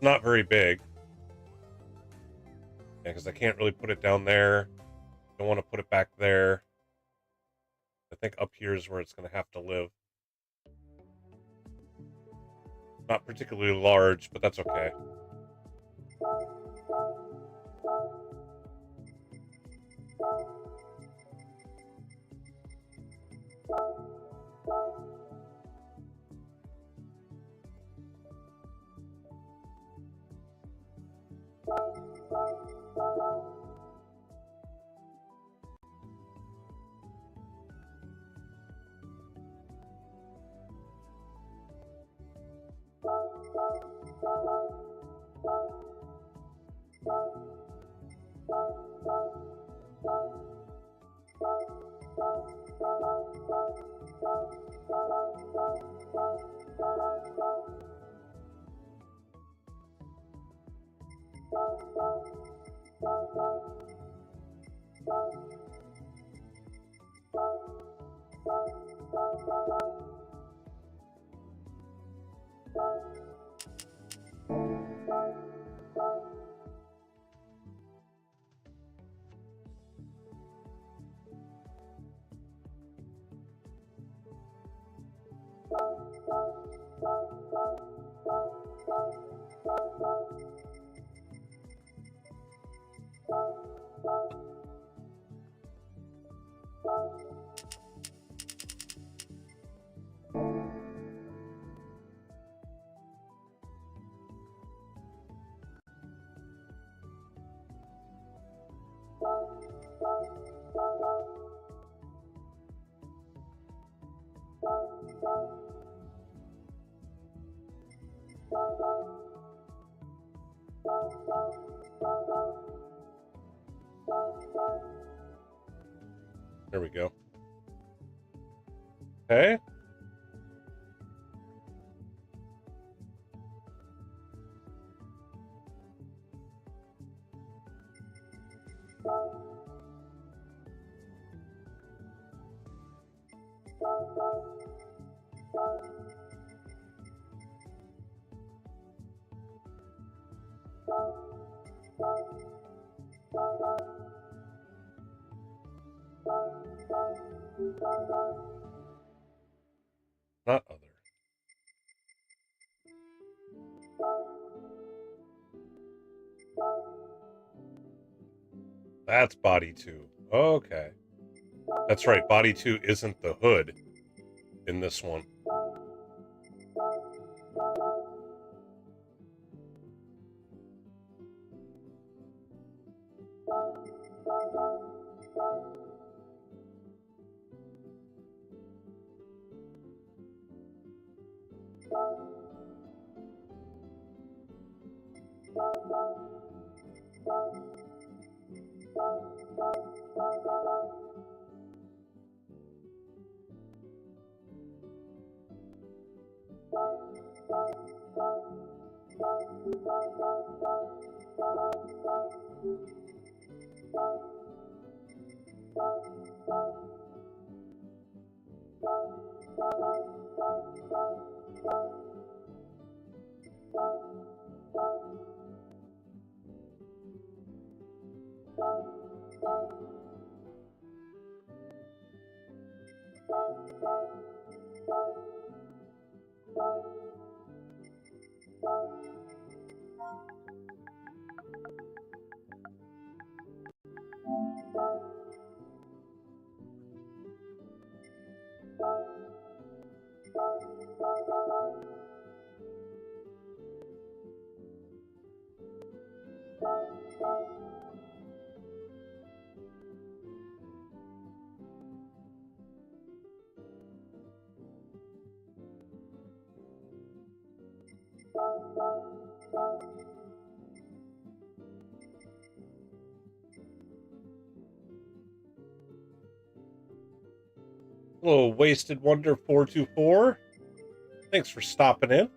Not very big. Yeah, because I can't really put it down there. Don't want to put it back there. I think up here is where it's going to have to live. Not particularly large, but that's okay. There we go. Okay. Not other. That's body 2. Okay. That's right. Body 2 isn't the hood in this one. Hello, Wasted Wonder 424. Thanks for stopping in.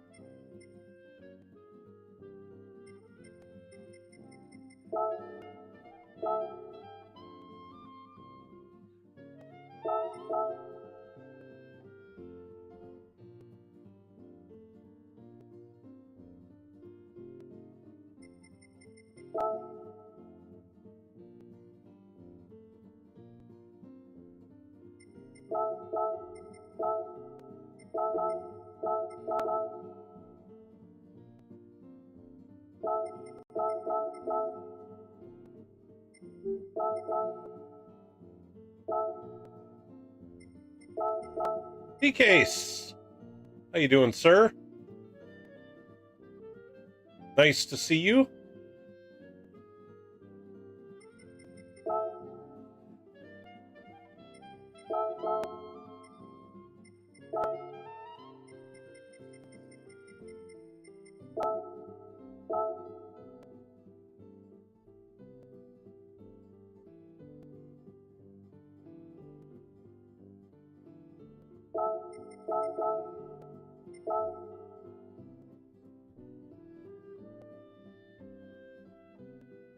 D-Case, how you doing, sir? Nice to see you.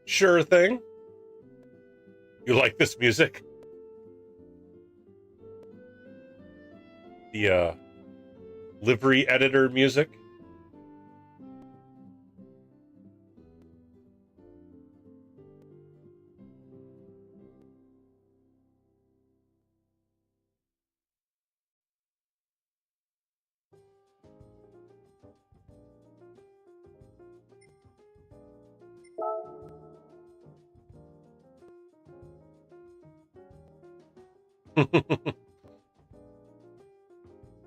Sure thing. You like this music? The livery editor music?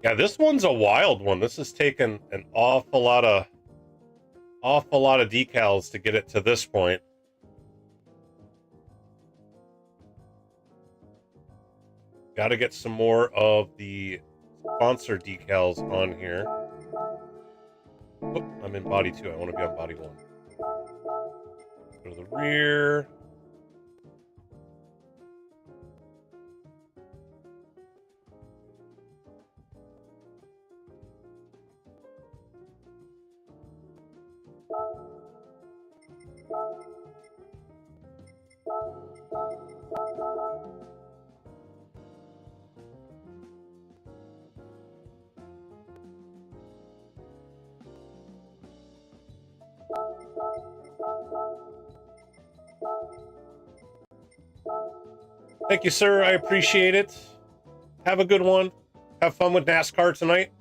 Yeah, this one's a wild one. This has taken an awful lot of decals to get it to this point. Got to get some more of the sponsor decals on here. Oh, I'm in body 2. I want to be on body 1. Go to the rear. Thank you, sir. I appreciate it. Have a good one. Have fun with NASCAR tonight.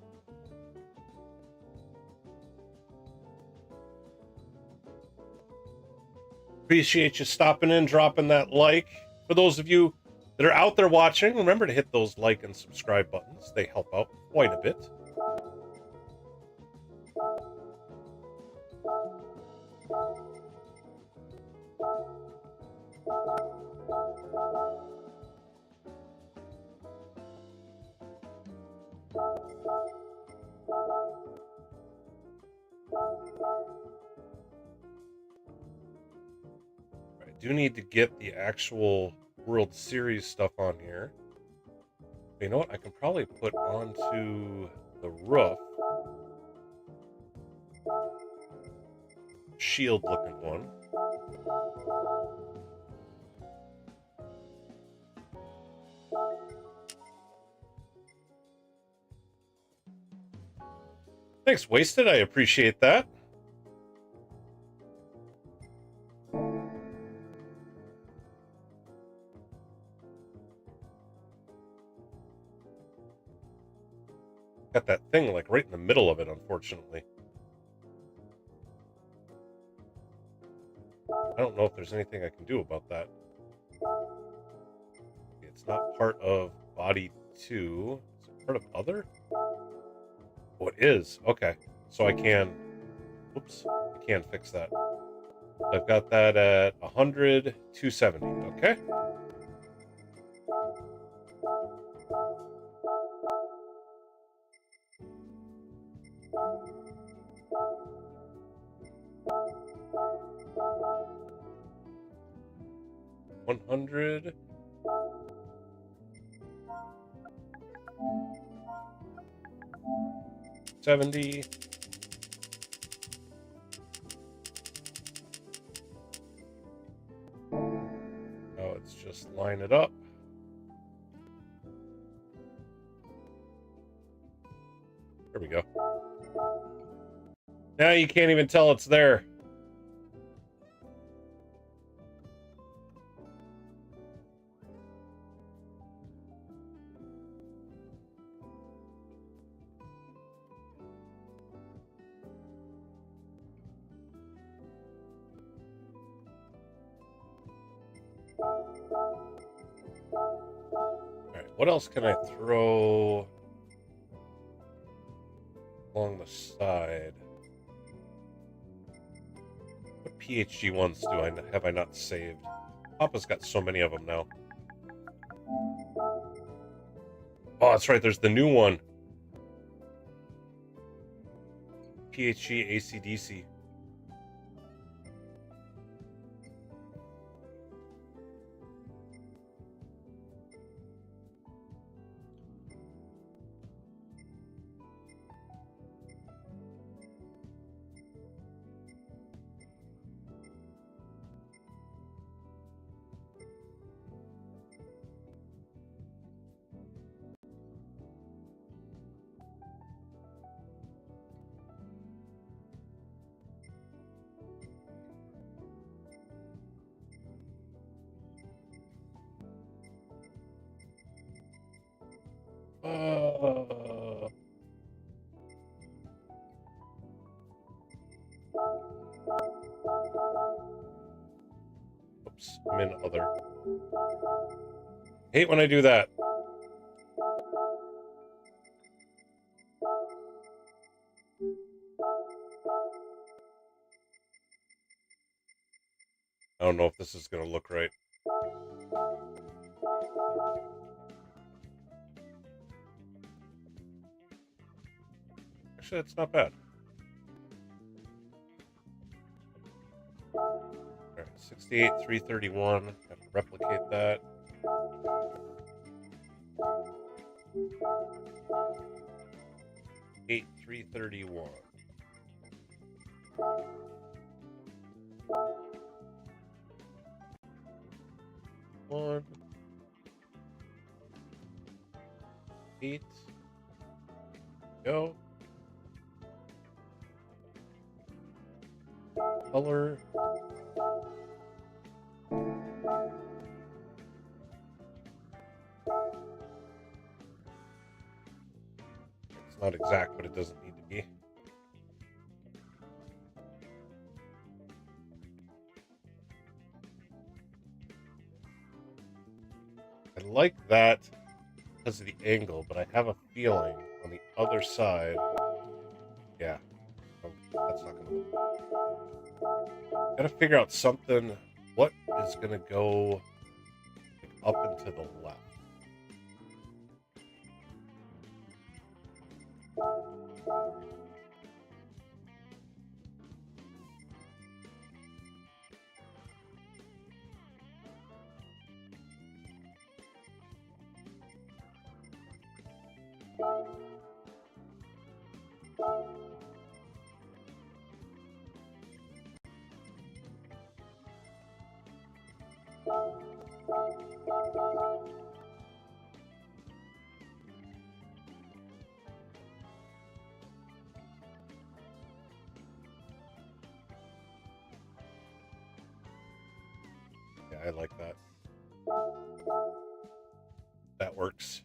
Appreciate you stopping in, dropping that like. For those of you that are out there watching, remember to hit those like and subscribe buttons. They help out quite a bit. I do need to get the actual World Series stuff on here. But you know what? I can probably put onto the roof. Shield looking one. Thanks, Wasted. I appreciate that. Got that thing like right in the middle of it, unfortunately. I don't know if there's anything I can do about that. It's not part of body 2. Is it part of other? Oh, it is. Okay. So I can... Oops. I can fix that. I've got that at 100, 270. Okay. $100. $70. Oh, it's just line it up. There we go. Now you can't even tell it's there. Alright, what else can I throw along the side? What PHG ones have I not saved? Papa's got so many of them now. Oh, that's right, there's the new one. PHG ACDC. Oops, I'm in other. Hate when I do that. I don't know if this is going to look right. Actually, that's not bad. Alright, 68, 331. Have to replicate that. Eight 331. One. 8. Go. Color. Not exact, but it doesn't need to be. I like that because of the angle, but I have a feeling on the other side, yeah, that's not going to look good. Got to figure out something. What is going to go up and to the left? Yeah, I like that. That works.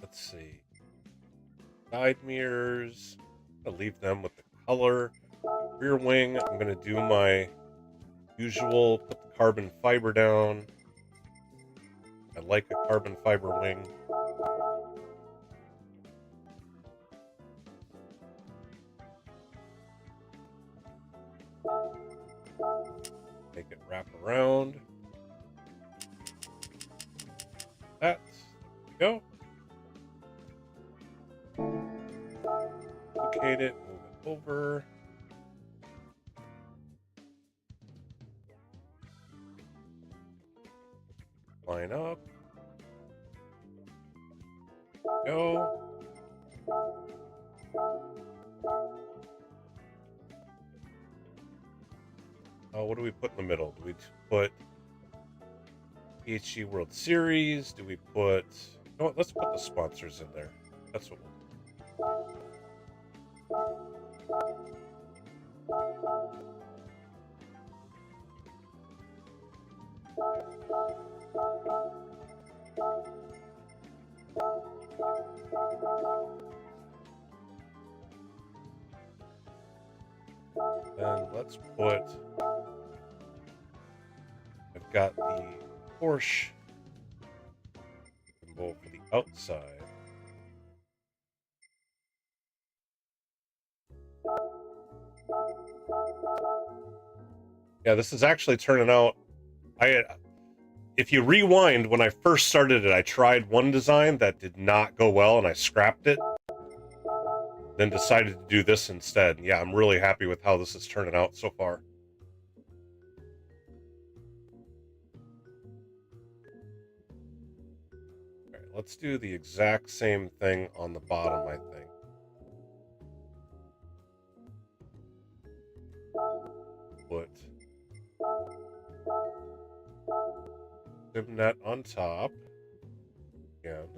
Let's see. Side mirrors. I'll leave them with the color. Rear wing, I'm going to do my usual, put the carbon fiber down. I like a carbon fiber wing. Make it wrap around. That. There we go. Locate it, move it over. Line up. Go. What do we put in the middle? Do we put PHG World Series? Do we put... You know what? Let's put the sponsors in there. That's what we'll do. And let's put... I've got the Porsche symbol for the outside. Yeah, this is actually turning out... If you rewind, when I first started it, I tried one design that did not go well, and I scrapped it. Then decided to do this instead. Yeah, I'm really happy with how this is turning out so far. All right, let's do the exact same thing on the bottom, I think. Put Simnet on top. Again.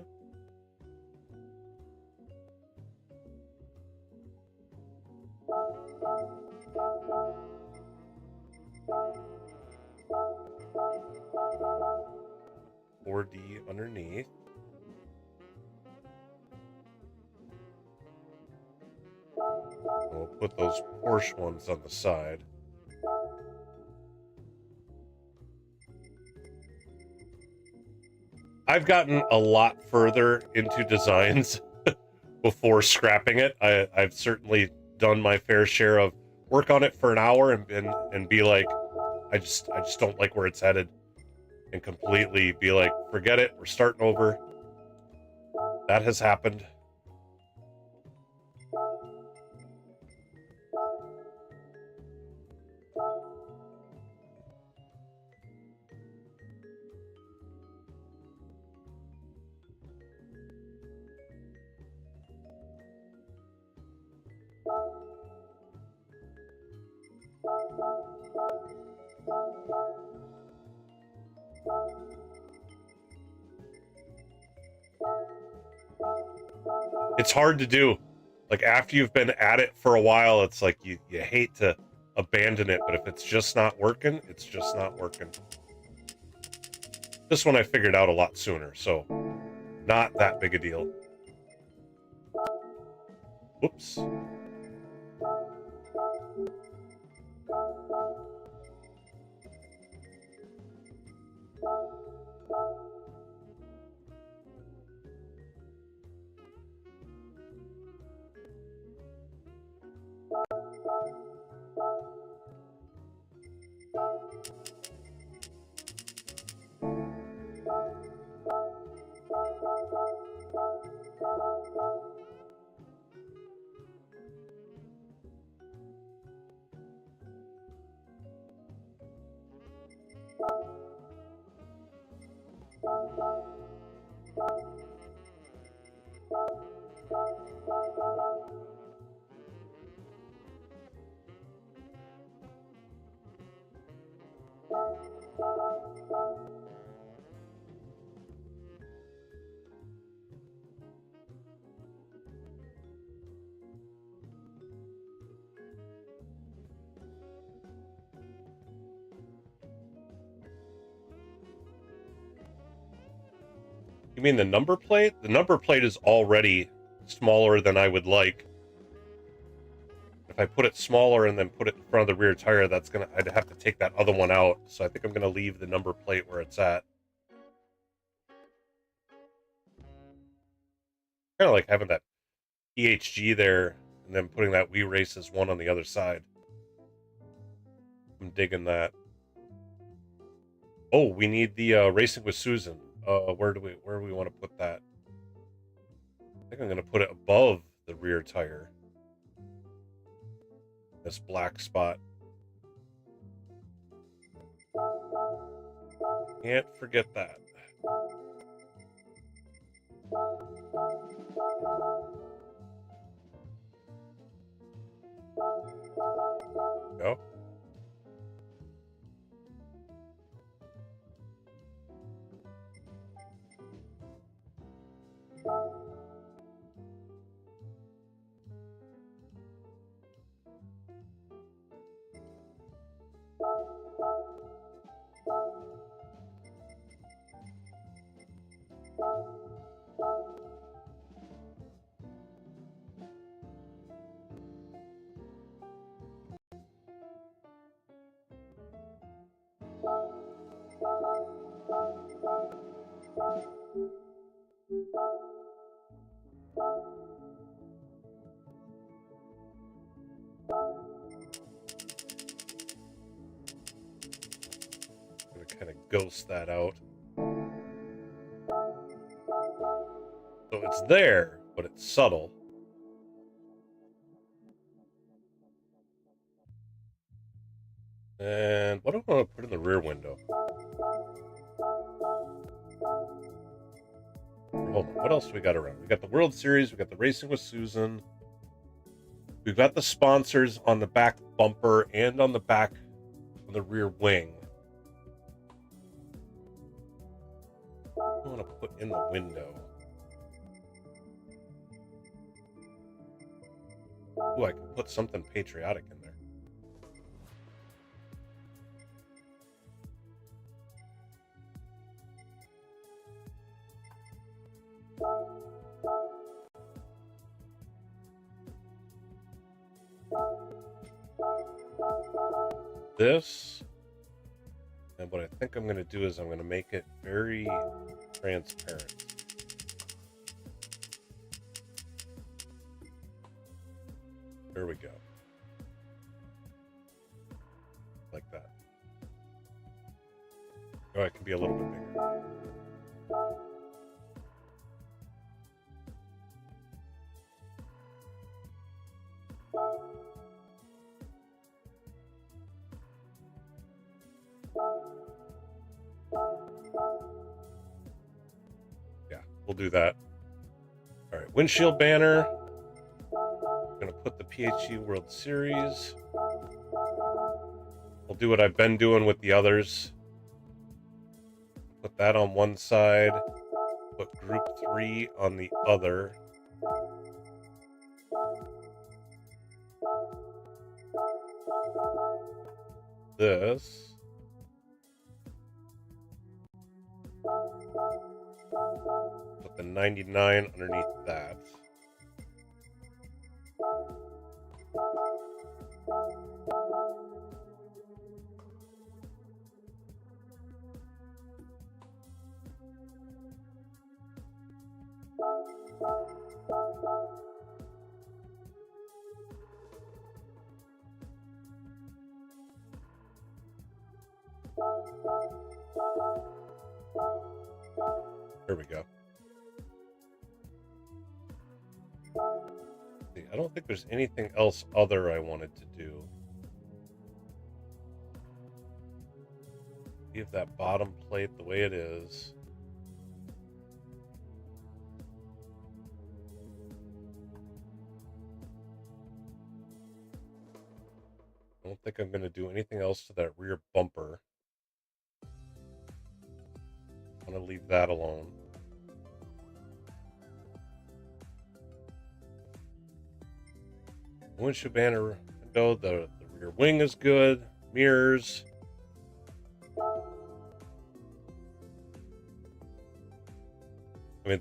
$4D underneath. We'll put those Porsche ones on the side. I've gotten a lot further into designs before scrapping it. I've certainly done my fair share of work on it for an hour and be like, I just don't like where it's headed, and completely be like, forget it, we're starting over. That has happened. It's hard to do. Like, after you've been at it for a while, it's like you hate to abandon it, but if it's just not working, it's just not working. This one I figured out a lot sooner, so not that big a deal. Whoops. You mean the number plate? The number plate is already smaller than I would like. If I put it smaller and then put it in front of the rear tire, I'd have to take that other one out. So I think I'm gonna leave the number plate where it's at. Kind of like having that PHG there and then putting that We Races one on the other side. I'm digging that. Oh, we need the Racing with Susan. Where do we want to put that? I think I'm going to put it above the rear tire. This black spot. Can't forget that. Go. Kind of ghost that out. So it's there, but it's subtle. And what do I want to put in the rear window? Hold on, what else do we got around? We got the World Series, we got the Racing with Susan. We've got the sponsors on the back bumper and on the back of the rear wing. I want to put in the window. Ooh, I can put something patriotic in there. This, and what I think I'm going to do is I'm going to make it very transparent. There we go. Like that. Oh, it can be a little bit bigger. Yeah, we'll do that. All right, windshield banner. I'm going to put the PHG World Series. I'll do what I've been doing with the others. Put that on one side. Put Group 3 on the other. this. Put the 99 underneath that. There we go. See, I don't think there's anything else other I wanted to do. Leave that bottom plate the way it is. I don't think I'm going to do anything else to that rear bumper. I'm going to leave that alone. Windshield banner window, the rear wing is good. Mirrors. I mean,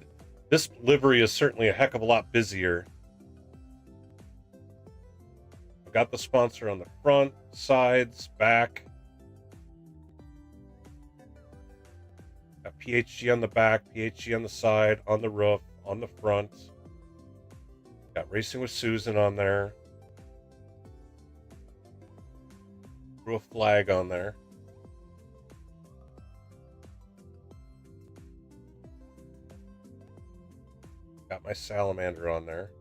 this livery is certainly a heck of a lot busier. I've got the sponsor on the front, sides, back. Got PHG on the back, PHG on the side, on the roof, on the front. Got Racing with Susan on there. Threw a flag on there. Got my salamander on there.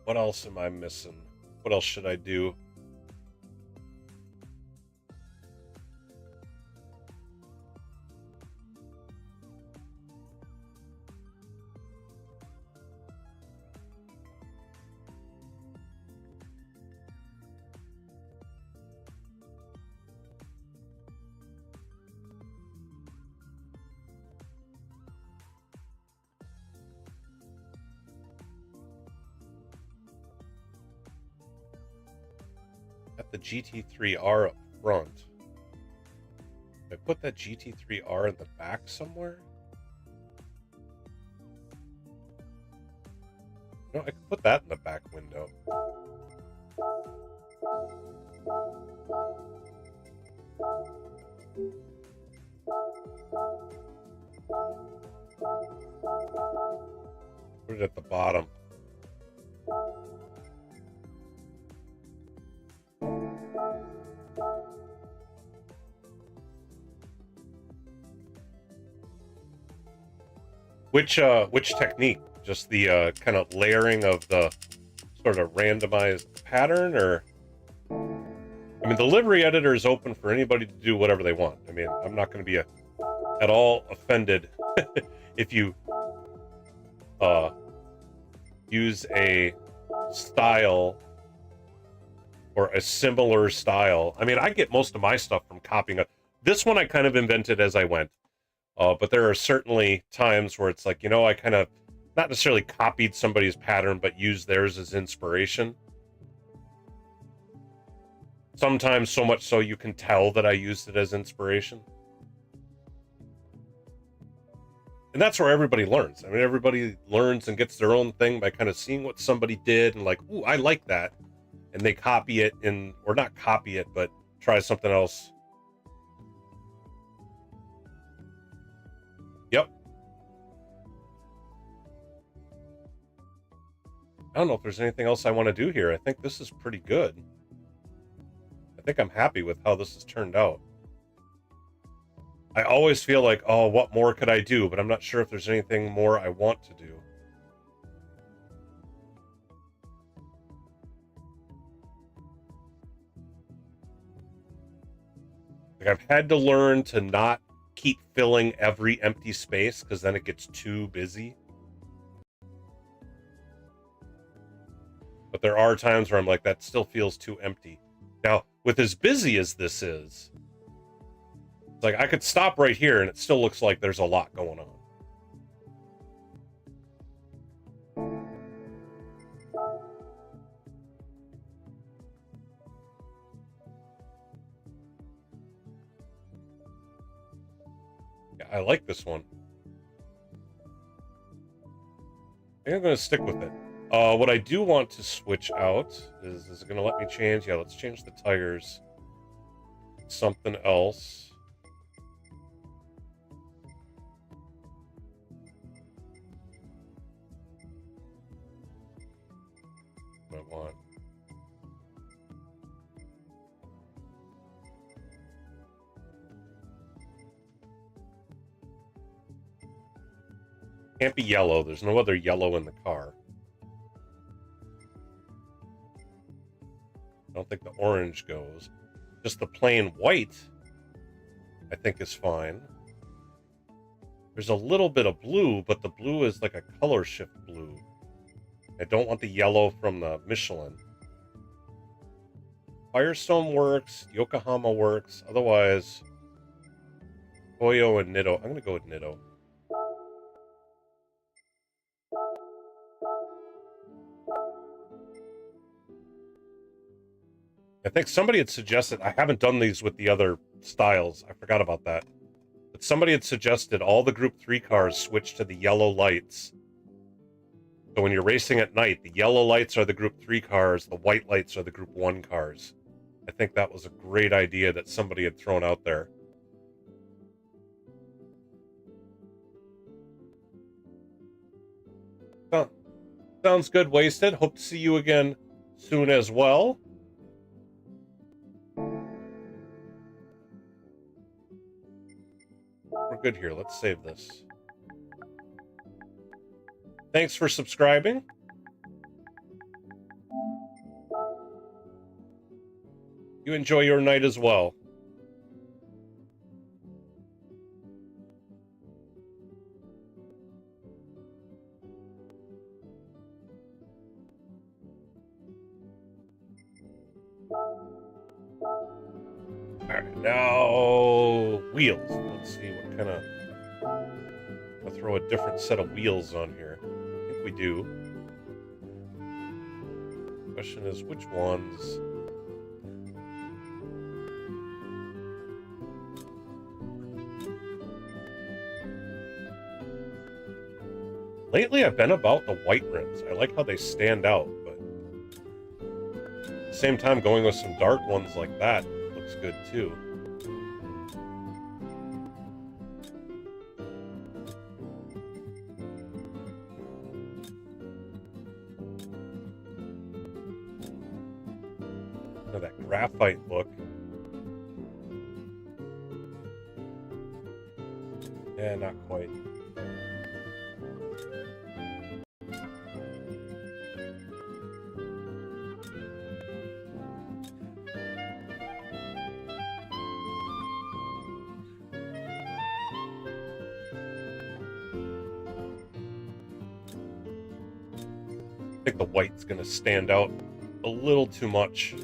What else am I missing? What else should I do? Got the GT3R up front. Did I put that GT3R in the back somewhere? No, I could put that in the back window. Put it at the bottom. Which technique? Just the kind of layering of the sort of randomized pattern, or I mean, the livery editor is open for anybody to do whatever they want. I mean, I'm not going to be at all offended if you use a style or a similar style. I mean, I get most of my stuff from copying. This one I kind of invented as I went. But there are certainly times where it's like, you know, I kind of not necessarily copied somebody's pattern, but used theirs as inspiration. Sometimes so much so you can tell that I used it as inspiration. And that's where everybody learns. I mean, everybody learns and gets their own thing by kind of seeing what somebody did and like, ooh, I like that. And they copy it or not copy it, but try something else. Yep. I don't know if there's anything else I want to do here. I think this is pretty good. I think I'm happy with how this has turned out. I always feel like, oh, what more could I do? But I'm not sure if there's anything more I want to do. Like, I've had to learn to not keep filling every empty space because then it gets too busy. But there are times where I'm like, that still feels too empty. Now, with as busy as this is, it's like I could stop right here and it still looks like there's a lot going on. I like this one. I think I'm going to stick with it. What I do want to switch out is it going to let me change? Yeah, let's change the tires. Something else. What I want. Can't be yellow. There's no other yellow in the car. I don't think the orange goes. Just the plain white, I think, is fine. There's a little bit of blue, but the blue is like a color shift blue. I don't want the yellow from the Michelin. Firestone works. Yokohama works. Otherwise, Toyo and Nitto. I'm going to go with Nitto. I think somebody had suggested, I haven't done these with the other styles. I forgot about that. But somebody had suggested all the Group 3 cars switch to the yellow lights. So when you're racing at night, the yellow lights are the Group 3 cars, the white lights are the Group 1 cars. I think that was a great idea that somebody had thrown out there. Oh, sounds good, Wasted. Hope to see you again soon as well. We're good here. Let's save this. Thanks for subscribing. You enjoy your night as well. All right, now wheels. Let's see what kind of... I'll throw a different set of wheels on here. I think we do. Question is, which ones? Lately, I've been about the white rims. I like how they stand out, but at the same time, going with some dark ones like that looks good too. That graphite look. Yeah, not quite. I think the white's going to stand out a little too much.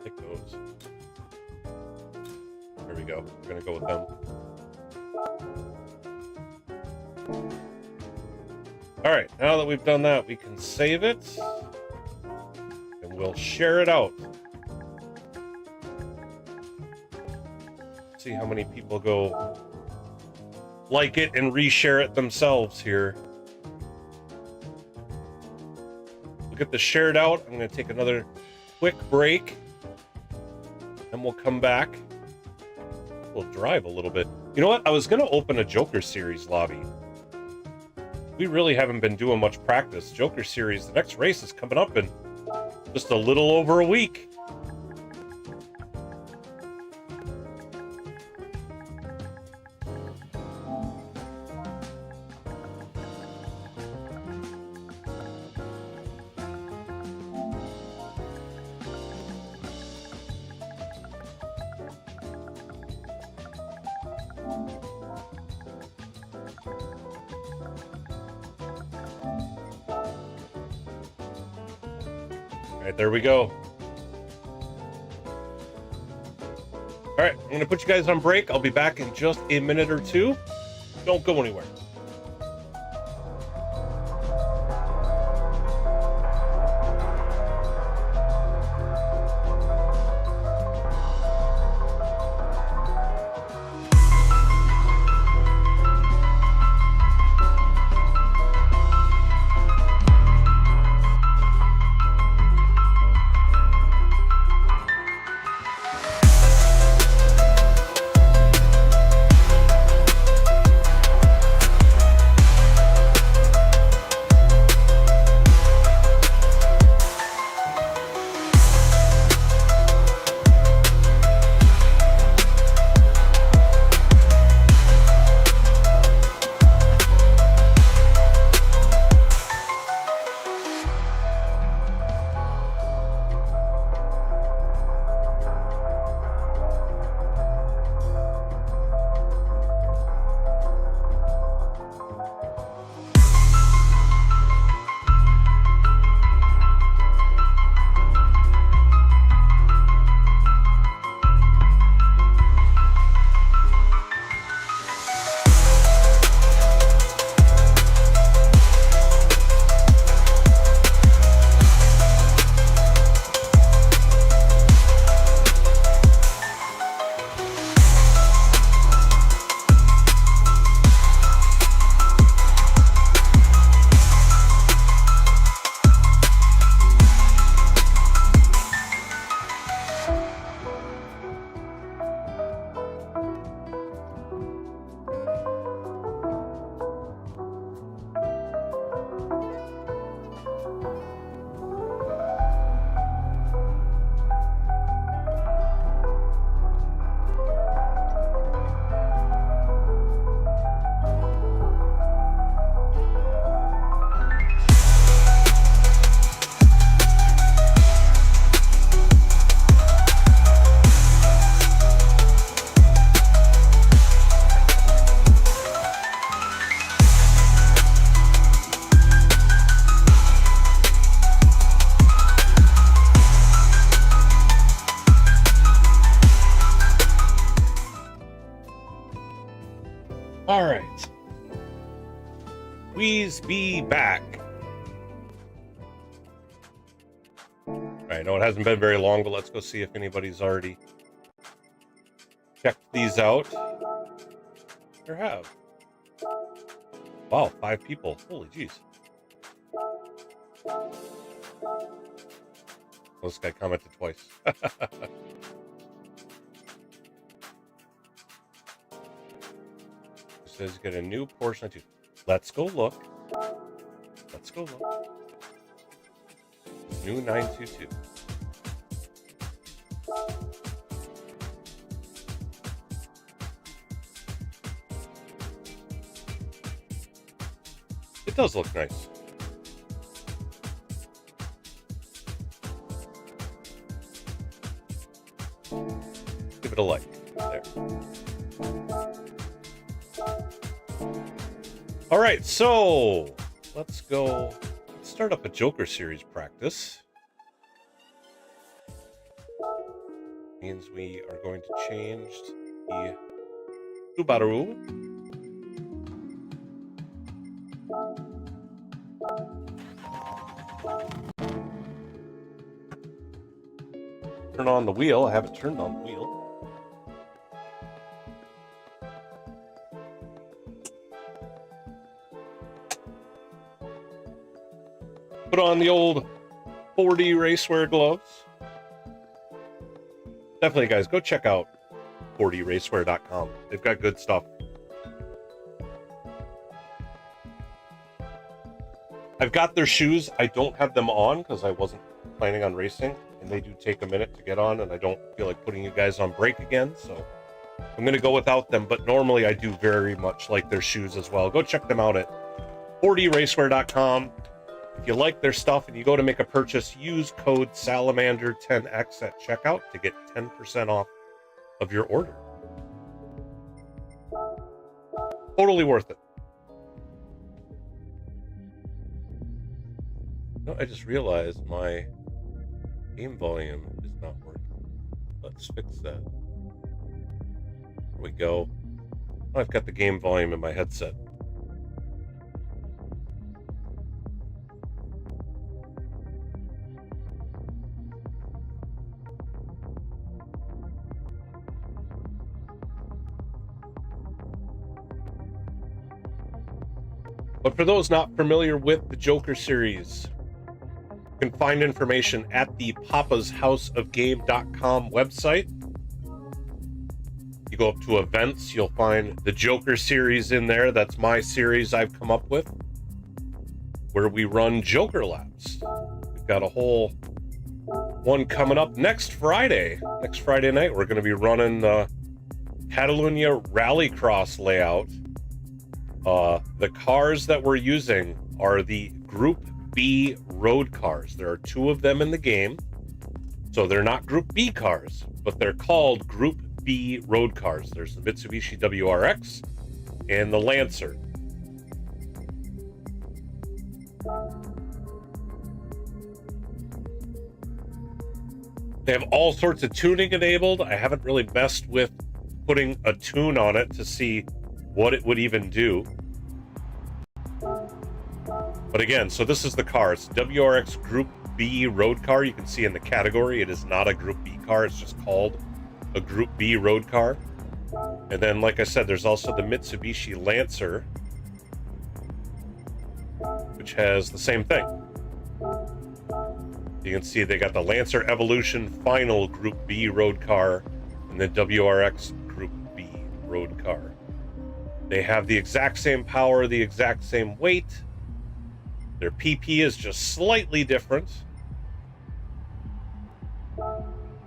Take those. There we go. We're gonna go with them. All right, now that we've done that, we can save it and we'll share it out. See how many people go like it and reshare it themselves here. We'll get the shared out. I'm going to take another quick break and we'll come back. We'll drive a little bit. You know what? I was going to open a Joker Series lobby. We really haven't been doing much practice. Joker Series, the next race is coming up in just a little over a week. Alright, there we go. Alright, I'm going to put you guys on break. I'll be back in just a minute or two. Don't go anywhere. All right. Please be back. All right, I know it hasn't been very long, but let's go see if anybody's already checked these out. There have. Wow, 5 people. Holy jeez. This guy commented twice. Says get a new portion too. Let's go look. Let's go look. New 922. It does look nice. Give it a like. There. All right, so let's go. Let's start up a Joker Series practice. Means we are going to change the Subaru. Turn on the wheel. I haven't turned on the wheel. Put on the old 4D Racewear gloves. Definitely, guys, go check out 4dracewear.com. They've got good stuff. I've got their shoes. I don't have them on because I wasn't planning on racing, and they do take a minute to get on, and I don't feel like putting you guys on break again, so I'm going to go without them, but normally I do very much like their shoes as well. Go check them out at 4dracewear.com. If you like their stuff and you go to make a purchase, use code Salamander10X at checkout to get 10% off of your order. Totally worth it. No, I just realized my game volume is not working. Let's fix that. There we go. Oh, I've got the game volume in my headset. But for those not familiar with the Joker series, you can find information at the papashouseofgame.com website. You go up to events, you'll find the Joker series in there. That's my series I've come up with, where we run Joker laps. We've got a whole one coming up next Friday. Next Friday night, we're going to be running the Catalunya Rallycross layout. The cars that we're using are the Group B road cars. There are 2 of them in the game, so they're not Group B cars, but they're called Group B road cars. There's the Mitsubishi WRX and the Lancer. They have all sorts of tuning enabled. I haven't really messed with putting a tune on it to see what it would even do. But again, so this is the car. It's WRX Group B road car. You can see in the category, it is not a Group B car. It's just called a Group B road car. And then, like I said, there's also the Mitsubishi Lancer, which has the same thing. You can see they got the Lancer Evolution Final Group B road car and the WRX Group B road car. They have the exact same power, the exact same weight. Their PP is just slightly different.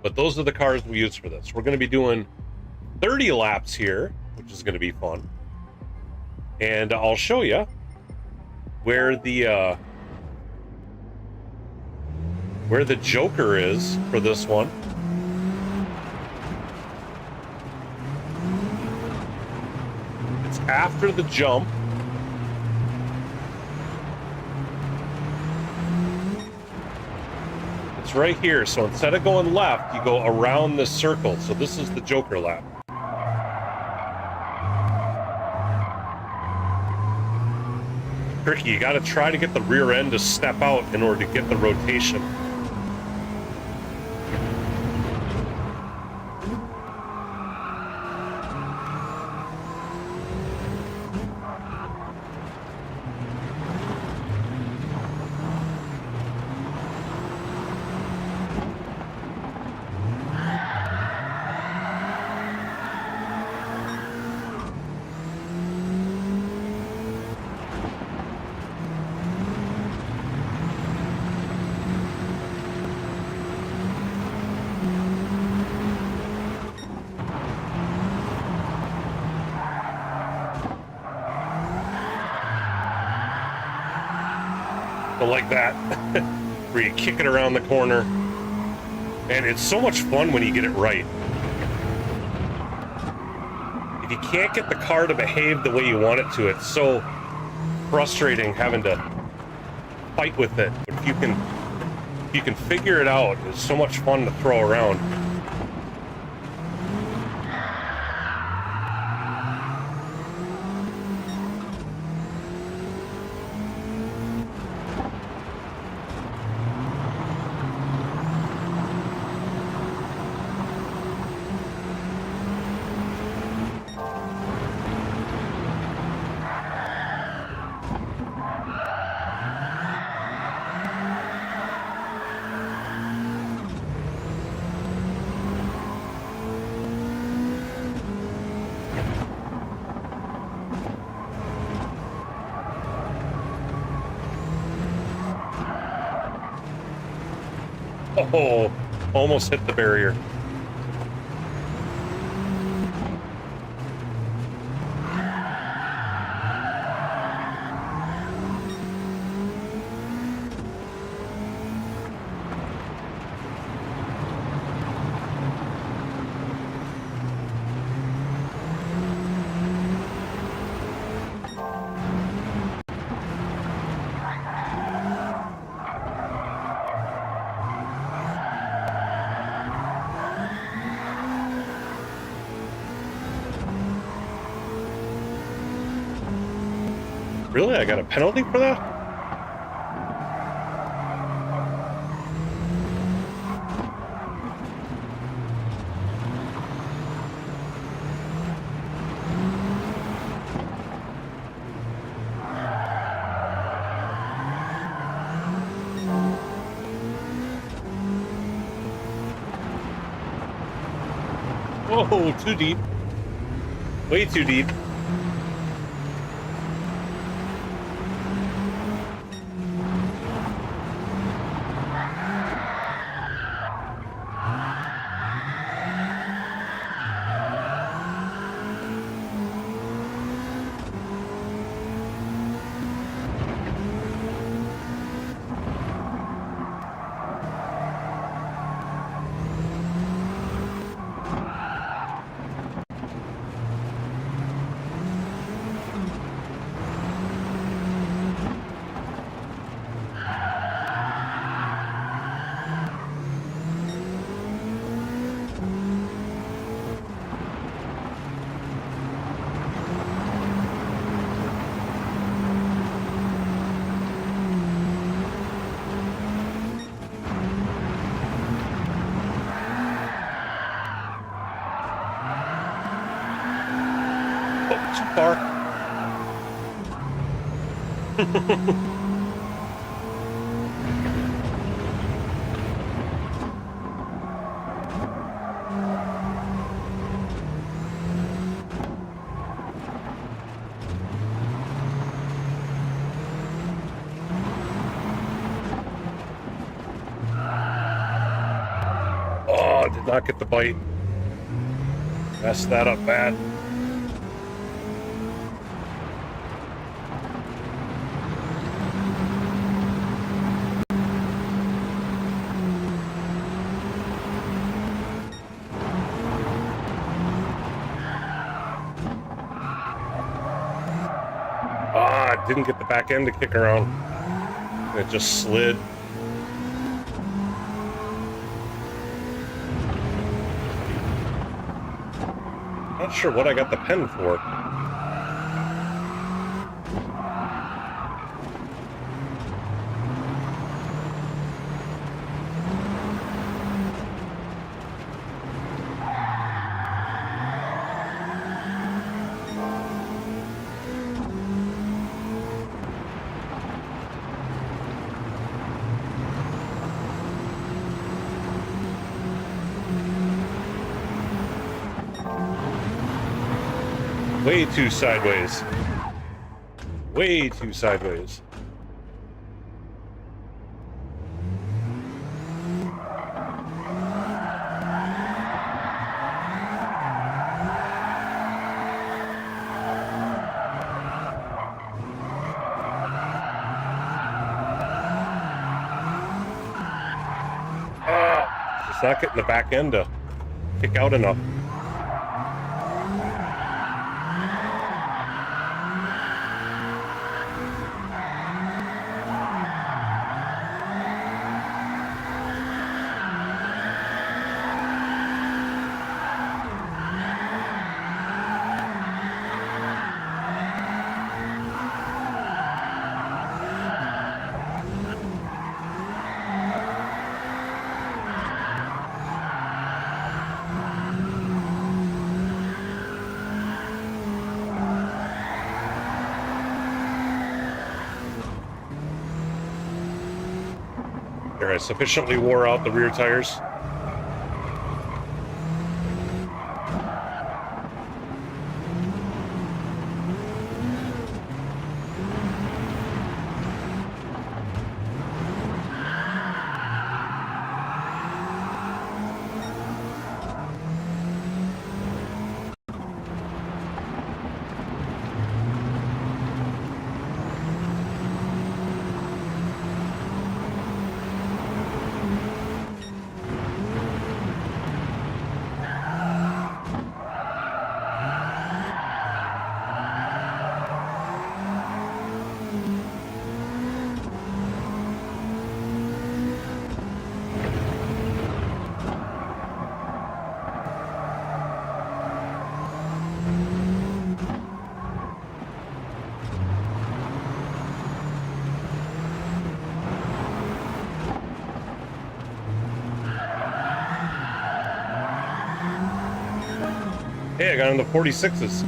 But those are the cars we use for this. We're going to be doing 30 laps here, which is going to be fun. And I'll show you where the Joker is for this one. It's after the jump. It's right here. So instead of going left, you go around this circle. So this is the Joker lap. Tricky. You got to try to get the rear end to step out in order to get the rotation. Like that, where you kick it around the corner, and it's so much fun when you get it right. If you can't get the car to behave the way you want it to, it's so frustrating having to fight with it. But if you can figure it out, it's so much fun to throw around. Oh, almost hit the barrier. Really? I got a penalty for that? Whoa, too deep. Way too deep. Too far. Oh, did not get the bite. Messed that up bad. Didn't get the back end to kick around. It just slid. Not sure what I got the pen for. Way too sideways. Way too sideways. Just not getting the back end to kick out enough. There, I sufficiently wore out the rear tires. Hey, I got on the 46s.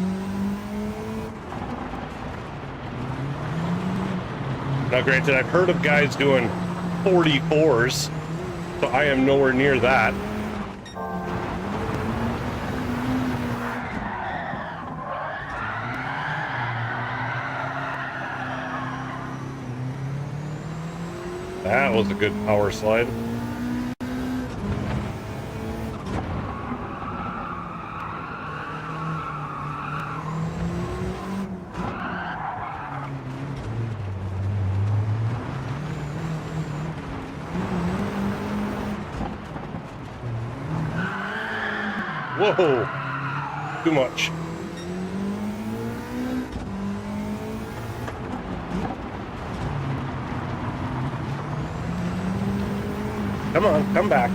Now, granted, I've heard of guys doing 44s, so I am nowhere near that. That was a good power slide. Whoa, too much. Come on, come back.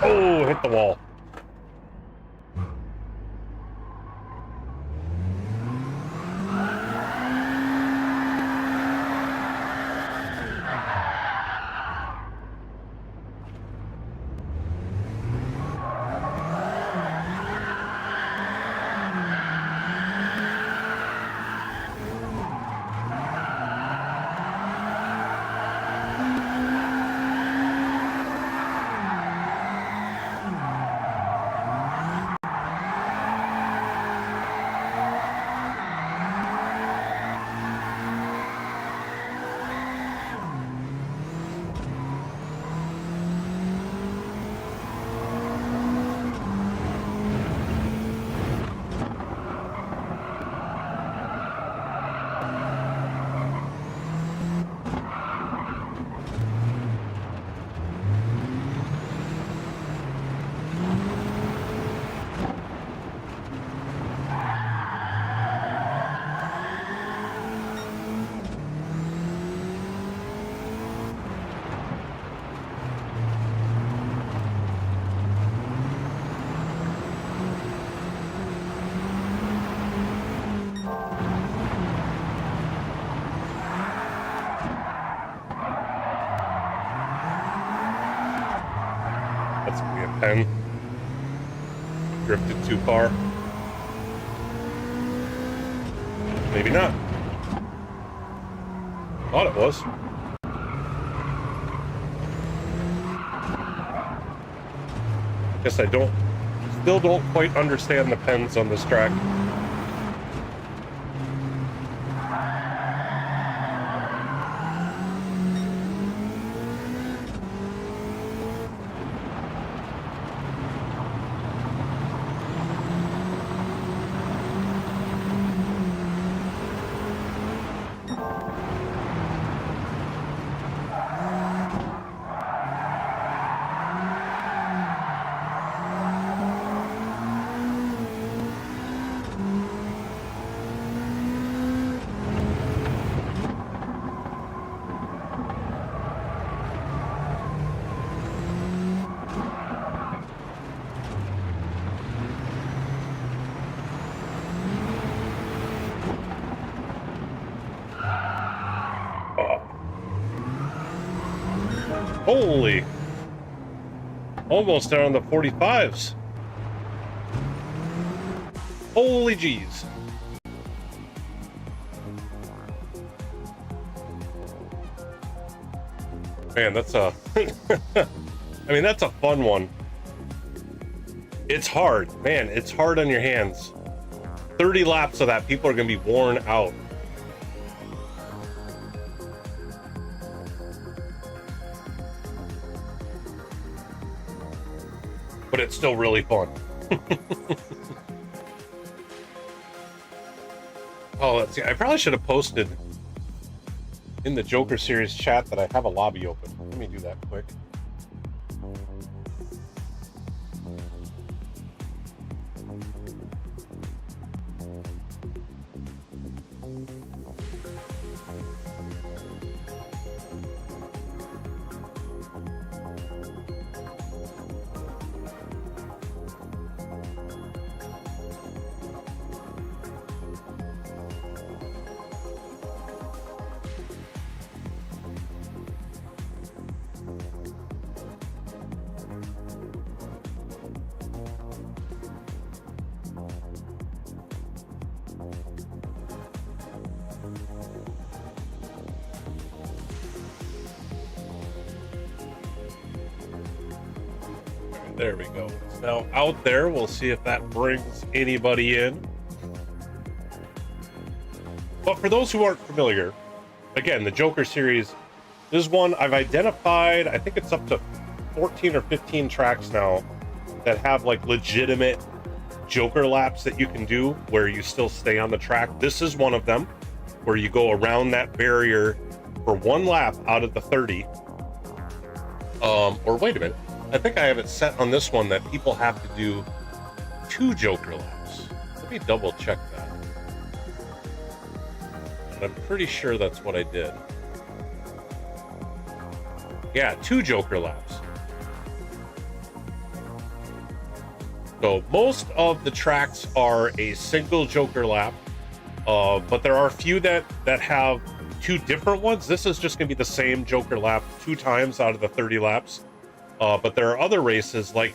Oh, hit the wall. That's gonna be a 10. Drifted too far. Maybe not. Thought it was. Guess I still don't quite understand the pens on this track. Holy! Almost down on the 45s. Holy jeez. Man, that's a... I mean, that's a fun one. It's hard. Man, it's hard on your hands. 30 laps of that, people are going to be worn out. But it's still really fun. Oh, let's see. I probably should have posted in the Joker Series chat that I have a lobby open. Let me do that quick. There we go. It's now out there. We'll see if that brings anybody in. But for those who aren't familiar, again, the Joker series, this is one I've identified. I think it's up to 14 or 15 tracks now that have like legitimate Joker laps that you can do where you still stay on the track. This is one of them where you go around that barrier for one lap out of the 30. Or wait a minute. I think I have it set on this one that people have to do 2 Joker laps. Let me double check that. But I'm pretty sure that's what I did. Yeah, 2 Joker laps. So most of the tracks are a single Joker lap, but there are a few that have 2 different ones. This is just going to be the same Joker lap 2 times out of the 30 laps. But there are other races like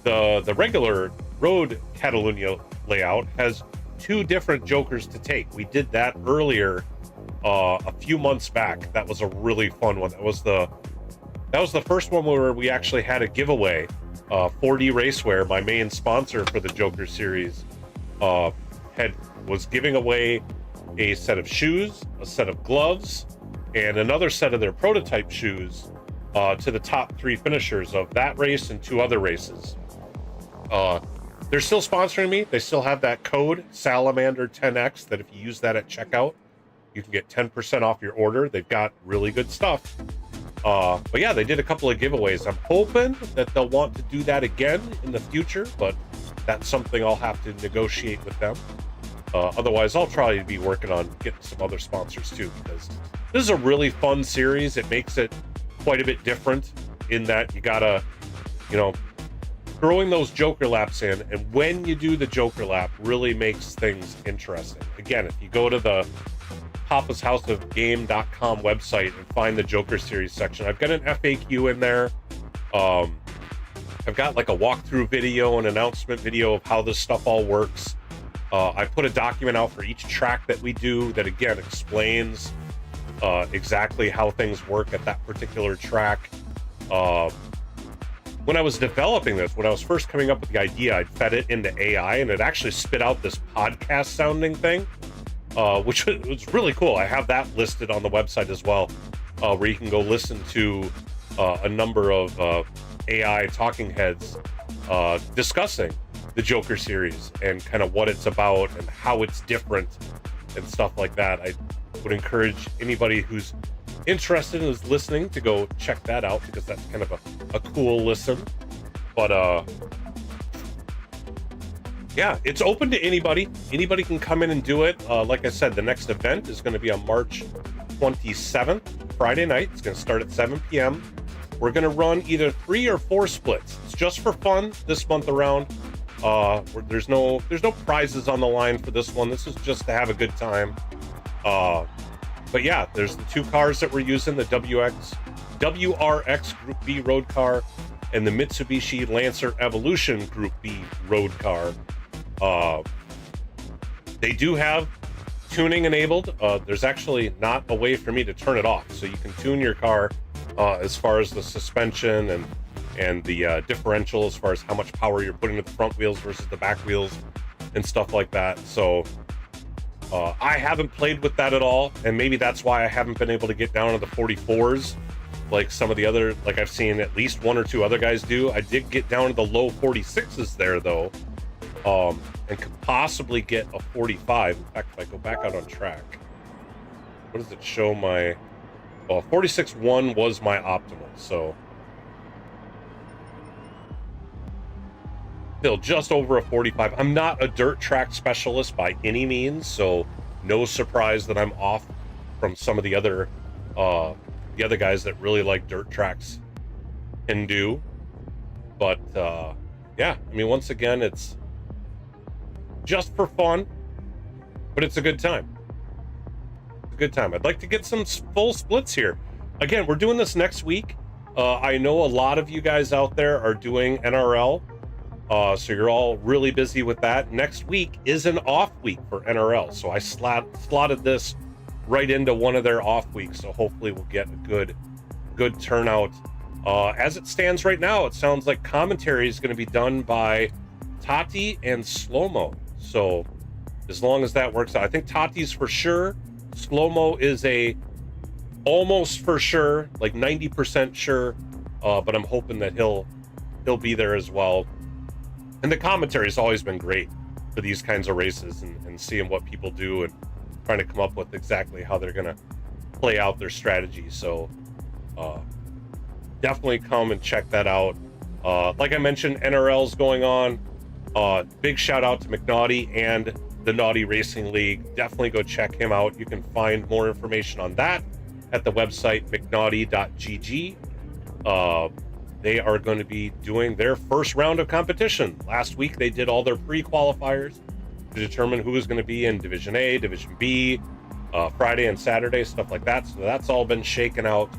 the regular road Catalunya layout has 2 different Jokers to take. We did that earlier a few months back. That was a really fun one. That was the first one where we actually had a giveaway. 4D Racewear, my main sponsor for the Joker series, was giving away a set of shoes, a set of gloves, and another set of their prototype shoes to the top 3 finishers of that race and 2 other races. They're still sponsoring me. They still have that code Salamander10X that if you use that at checkout, you can get 10% off your order. They've got really good stuff. But yeah, they did a couple of giveaways. I'm hoping that they'll want to do that again in the future, but that's something I'll have to negotiate with them. Otherwise, I'll probably be working on getting some other sponsors too, because this is a really fun series. It makes it quite a bit different in that you gotta, throwing those Joker laps in, and when you do the Joker lap really makes things interesting. Again, if you go to the papashouseofgame.com website and find the Joker series section, I've got an FAQ in there. I've got like a walkthrough video, an announcement video of how this stuff all works. I put a document out for each track that we do that again explains exactly how things work at that particular track. When I was developing this, when I was first coming up with the idea, I'd fed it into AI and it actually spit out this podcast sounding thing, which was really cool. I have that listed on the website as well, where you can go listen to a number of AI talking heads discussing the Joker series and kind of what it's about and how it's different and stuff like that. I would encourage anybody who's interested and is listening to go check that out, because that's kind of a cool listen. But yeah, it's open to anybody. Anybody can come in and do it. Like I said, the next event is going to be on March 27th, Friday night. It's going to start at 7 p.m. We're going to run either 3 or 4 splits. It's just for fun this month around. There's no prizes on the line for this one. This is just to have a good time. But yeah, there's the 2 cars that we're using, the WRX Group B road car and the Mitsubishi Lancer Evolution Group B road car. They do have tuning enabled. There's actually not a way for me to turn it off, so you can tune your car as far as the suspension and the differential, as far as how much power you're putting to the front wheels versus the back wheels and stuff like that. So I haven't played with that at all, and maybe that's why I haven't been able to get down to the 44s like some of the other, like I've seen at least 1 or 2 other guys do. I did get down to the low 46s there though, and could possibly get a 45. In fact, if I go back out on track, what does it show? My 46.1 was my optimal, so still just over a 45. I'm not a dirt track specialist by any means, so no surprise that I'm off from some of the other guys that really like dirt tracks can do. But yeah, I mean, once again, it's just for fun, but it's a good time. It's a good time. I'd like to get some full splits here. Again, we're doing this next week. I know a lot of you guys out there are doing NRL. So you're all really busy with that. Next week is an off week for NRL, so I slotted this right into one of their off weeks, so hopefully we'll get a good turnout As it stands right now, it sounds like commentary is going to be done by Tati and Slow-Mo. So as long as that works out, I think Tati's for sure. Slow-Mo is a almost for sure, like 90% sure. But I'm hoping that he'll be there as well. And the commentary has always been great for these kinds of races, and seeing what people do and trying to come up with exactly how they're going to play out their strategy. So definitely come and check that out. Like I mentioned, NRL's going on. Big shout out to McNaughty and the Naughty Racing League. Definitely go check him out. You can find more information on that at the website mcnaughty.gg. They are going to be doing their first round of competition. Last week they did all their pre-qualifiers to determine who was going to be in Division A, Division B, Friday and Saturday, stuff like that. So that's all been shaken out.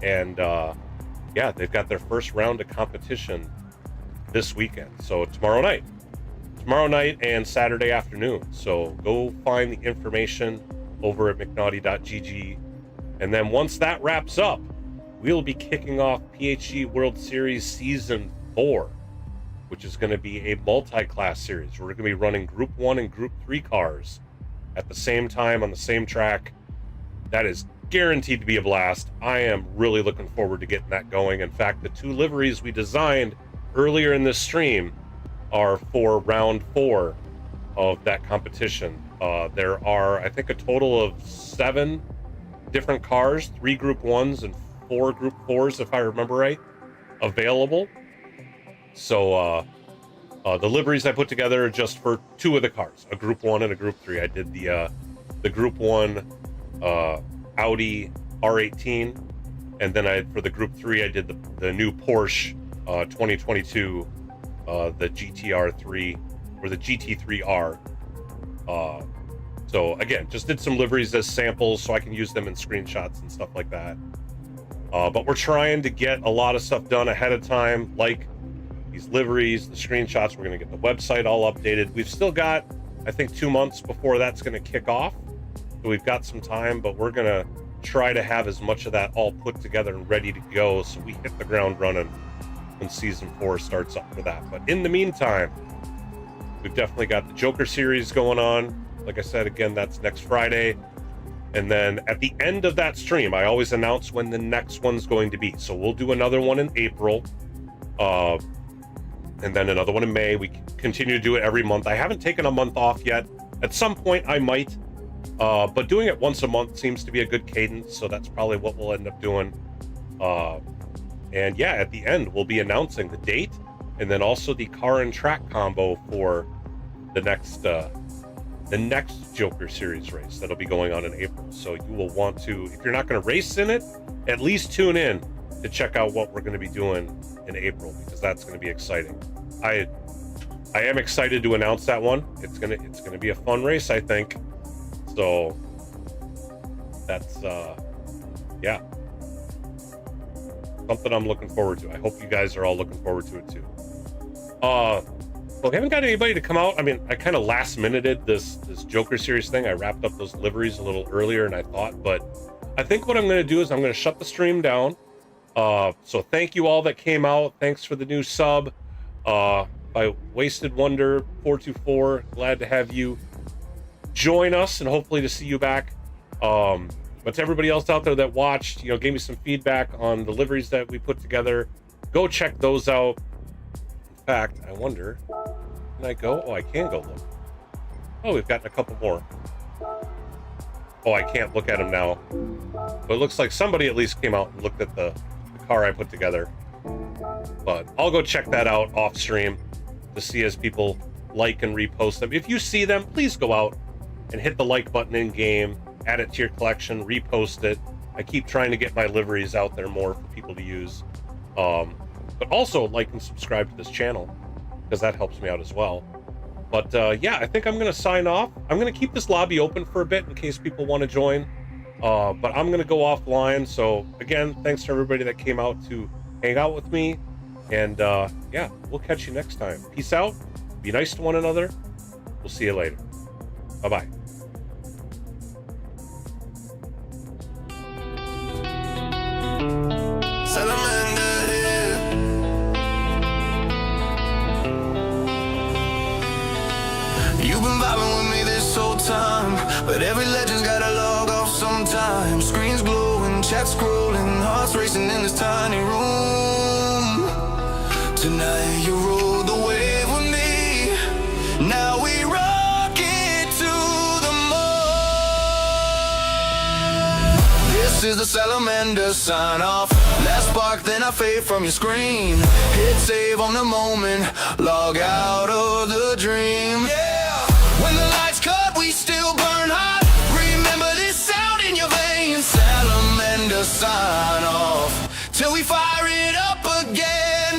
And yeah, they've got their first round of competition this weekend. So tomorrow night and Saturday afternoon. So go find the information over at mcnaughty.gg. And then once that wraps up, we'll be kicking off PHG World Series Season 4, which is going to be a multi-class series. We're going to be running Group 1 and Group 3 cars at the same time on the same track. That is guaranteed to be a blast. I am really looking forward to getting that going. In fact, the 2 liveries we designed earlier in this stream are for round 4 of that competition. There are, I think, a total of 7 different cars, 3 Group 1s and 4 Group 4s, if I remember right, available. So the liveries I put together are just for 2 of the cars, a Group 1 and a Group 3. I did the Group 1 Audi R18, and then for the Group 3 I did the new Porsche 2022, the GTR3 or the GT3R. So again, just did some liveries as samples so I can use them in screenshots and stuff like that. But we're trying to get a lot of stuff done ahead of time, like these liveries, the screenshots. We're going to get the website all updated. We've still got, I think, 2 months before that's going to kick off. So we've got some time, but we're going to try to have as much of that all put together and ready to go so we hit the ground running when Season 4 starts up for that. But in the meantime, we've definitely got the Joker series going on. Like I said, again, that's next Friday. And then at the end of that stream, I always announce when the next one's going to be. So we'll do another one in April, and then another one in May. We continue to do it every month. I haven't taken a month off yet. At some point I might, but doing it once a month seems to be a good cadence. So that's probably what we'll end up doing. And yeah, at the end, we'll be announcing the date and then also the car and track combo for the next Joker Series race that'll be going on in April. So you will want to, if you're not going to race in it, at least tune in to check out what we're going to be doing in April, because that's going to be exciting. I am excited to announce that one. It's gonna be a fun race, I think. So that's yeah, something I'm looking forward to. I hope you guys are all looking forward to it too. Well, we haven't got anybody to come out. I mean, I kind of last minuted this Joker Series thing. I wrapped up those liveries a little earlier than I thought, but I think what I'm going to do is I'm going to shut the stream down. So thank you all that came out. Thanks for the new sub. By Wasted Wonder 424, glad to have you join us and hopefully to see you back. But to everybody else out there that watched, gave me some feedback on the liveries that we put together, go check those out. In fact, I wonder, can I go? Oh, I can go look. Oh, we've gotten a couple more. Oh, I can't look at them now. But it looks like somebody at least came out and looked at the car I put together. But I'll go check that out off stream to see as people like and repost them. If you see them, please go out and hit the like button in game, add it to your collection, repost it. I keep trying to get my liveries out there more for people to use. But also like and subscribe to this channel, because that helps me out as well. But yeah, I think I'm going to sign off. I'm going to keep this lobby open for a bit in case people want to join. But I'm going to go offline. So again, thanks to everybody that came out to hang out with me. And yeah, we'll catch you next time. Peace out. Be nice to one another. We'll see you later. Bye-bye. Solamente but every legend's gotta log off sometime. Screens glowing, chat scrolling, hearts racing in this tiny room. Tonight you rode the wave with me, now we rock it to the moon. This is the salamander sign off. Last spark, then I fade from your screen. Hit save on the moment, log out of the dream. Yeah, when the lights cut, we still burn hot. Remember this sound in your veins. Salamander sign off till we fire it up again.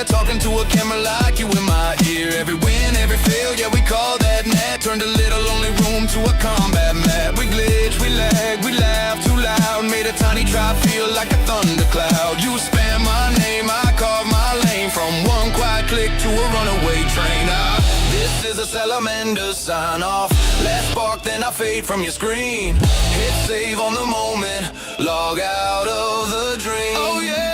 Talking to a camera like you in my ear. Every win, every fail, yeah, we call that net. Turned a little lonely room to a combat mat. We glitch, we lag, we laugh too loud. Made a tiny drop feel like a thundercloud. You spam my name, I carve my lane. From one quiet click to a runaway train. This is a salamander sign off. Last spark, then I fade from your screen. Hit save on the moment, log out of the dream. Oh yeah.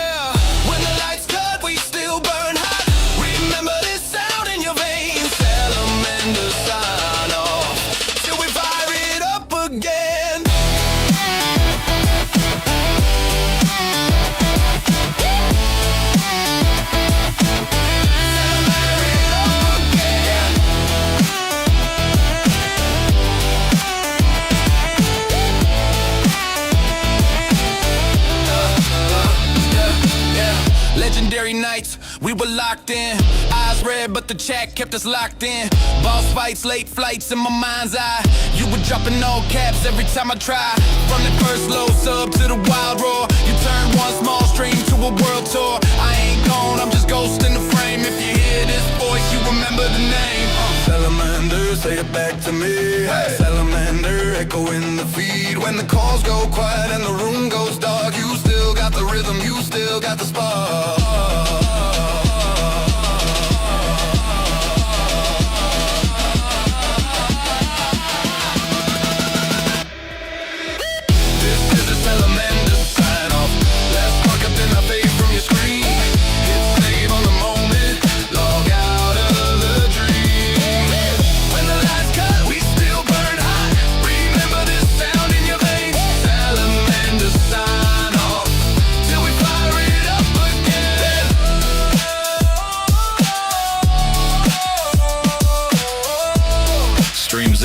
Nights, we were locked in. Eyes red, but the chat kept us locked in. Boss fights, late flights in my mind's eye. You were dropping all caps every time I try. From the first low sub to the wild roar. You turned one small stream to a world tour. I ain't gone, I'm just ghosting the frame. If you hear this voice, you remember the name. Salamander, say it back to me. Hey. Salamander, echo in the feed. When the calls go quiet and the room goes dark, you still got the rhythm, you still got the spark.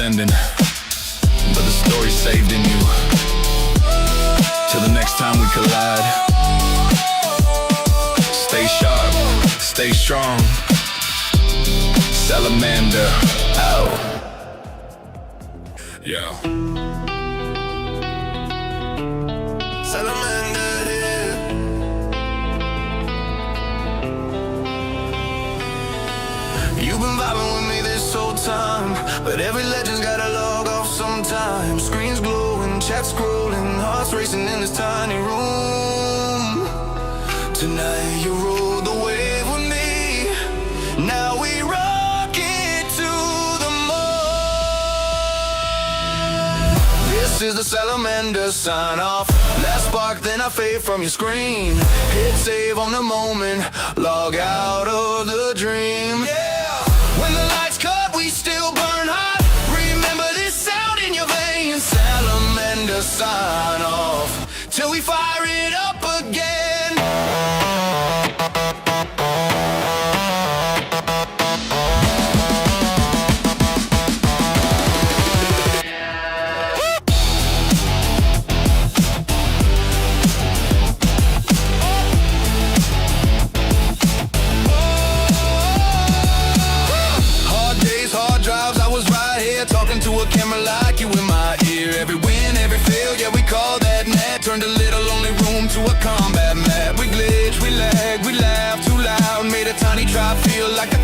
Ending, but the story's saved in you. Till the next time we collide, stay sharp, stay strong. Salamander out. Yeah. Salamander here. You've been vibing with me this whole time, but every legend's gotta log off sometime. Screens glowing, chat scrolling, hearts racing in this tiny room. Tonight you rode the wave with me, now we rock it to the moon. This is the salamander sign off. Last spark, then I fade from your screen. Hit save on the moment, log out of the dream. Yeah, when the lights cut, we still burn hot. Remember this sound in your veins. Salamander sign off till we fire it up again. To a camera like you in my ear. Every win, every fail, yeah, we call that net. Turned a little lonely room to a combat mat. We glitch, we lag, we laugh too loud. Made a tiny drop feel like a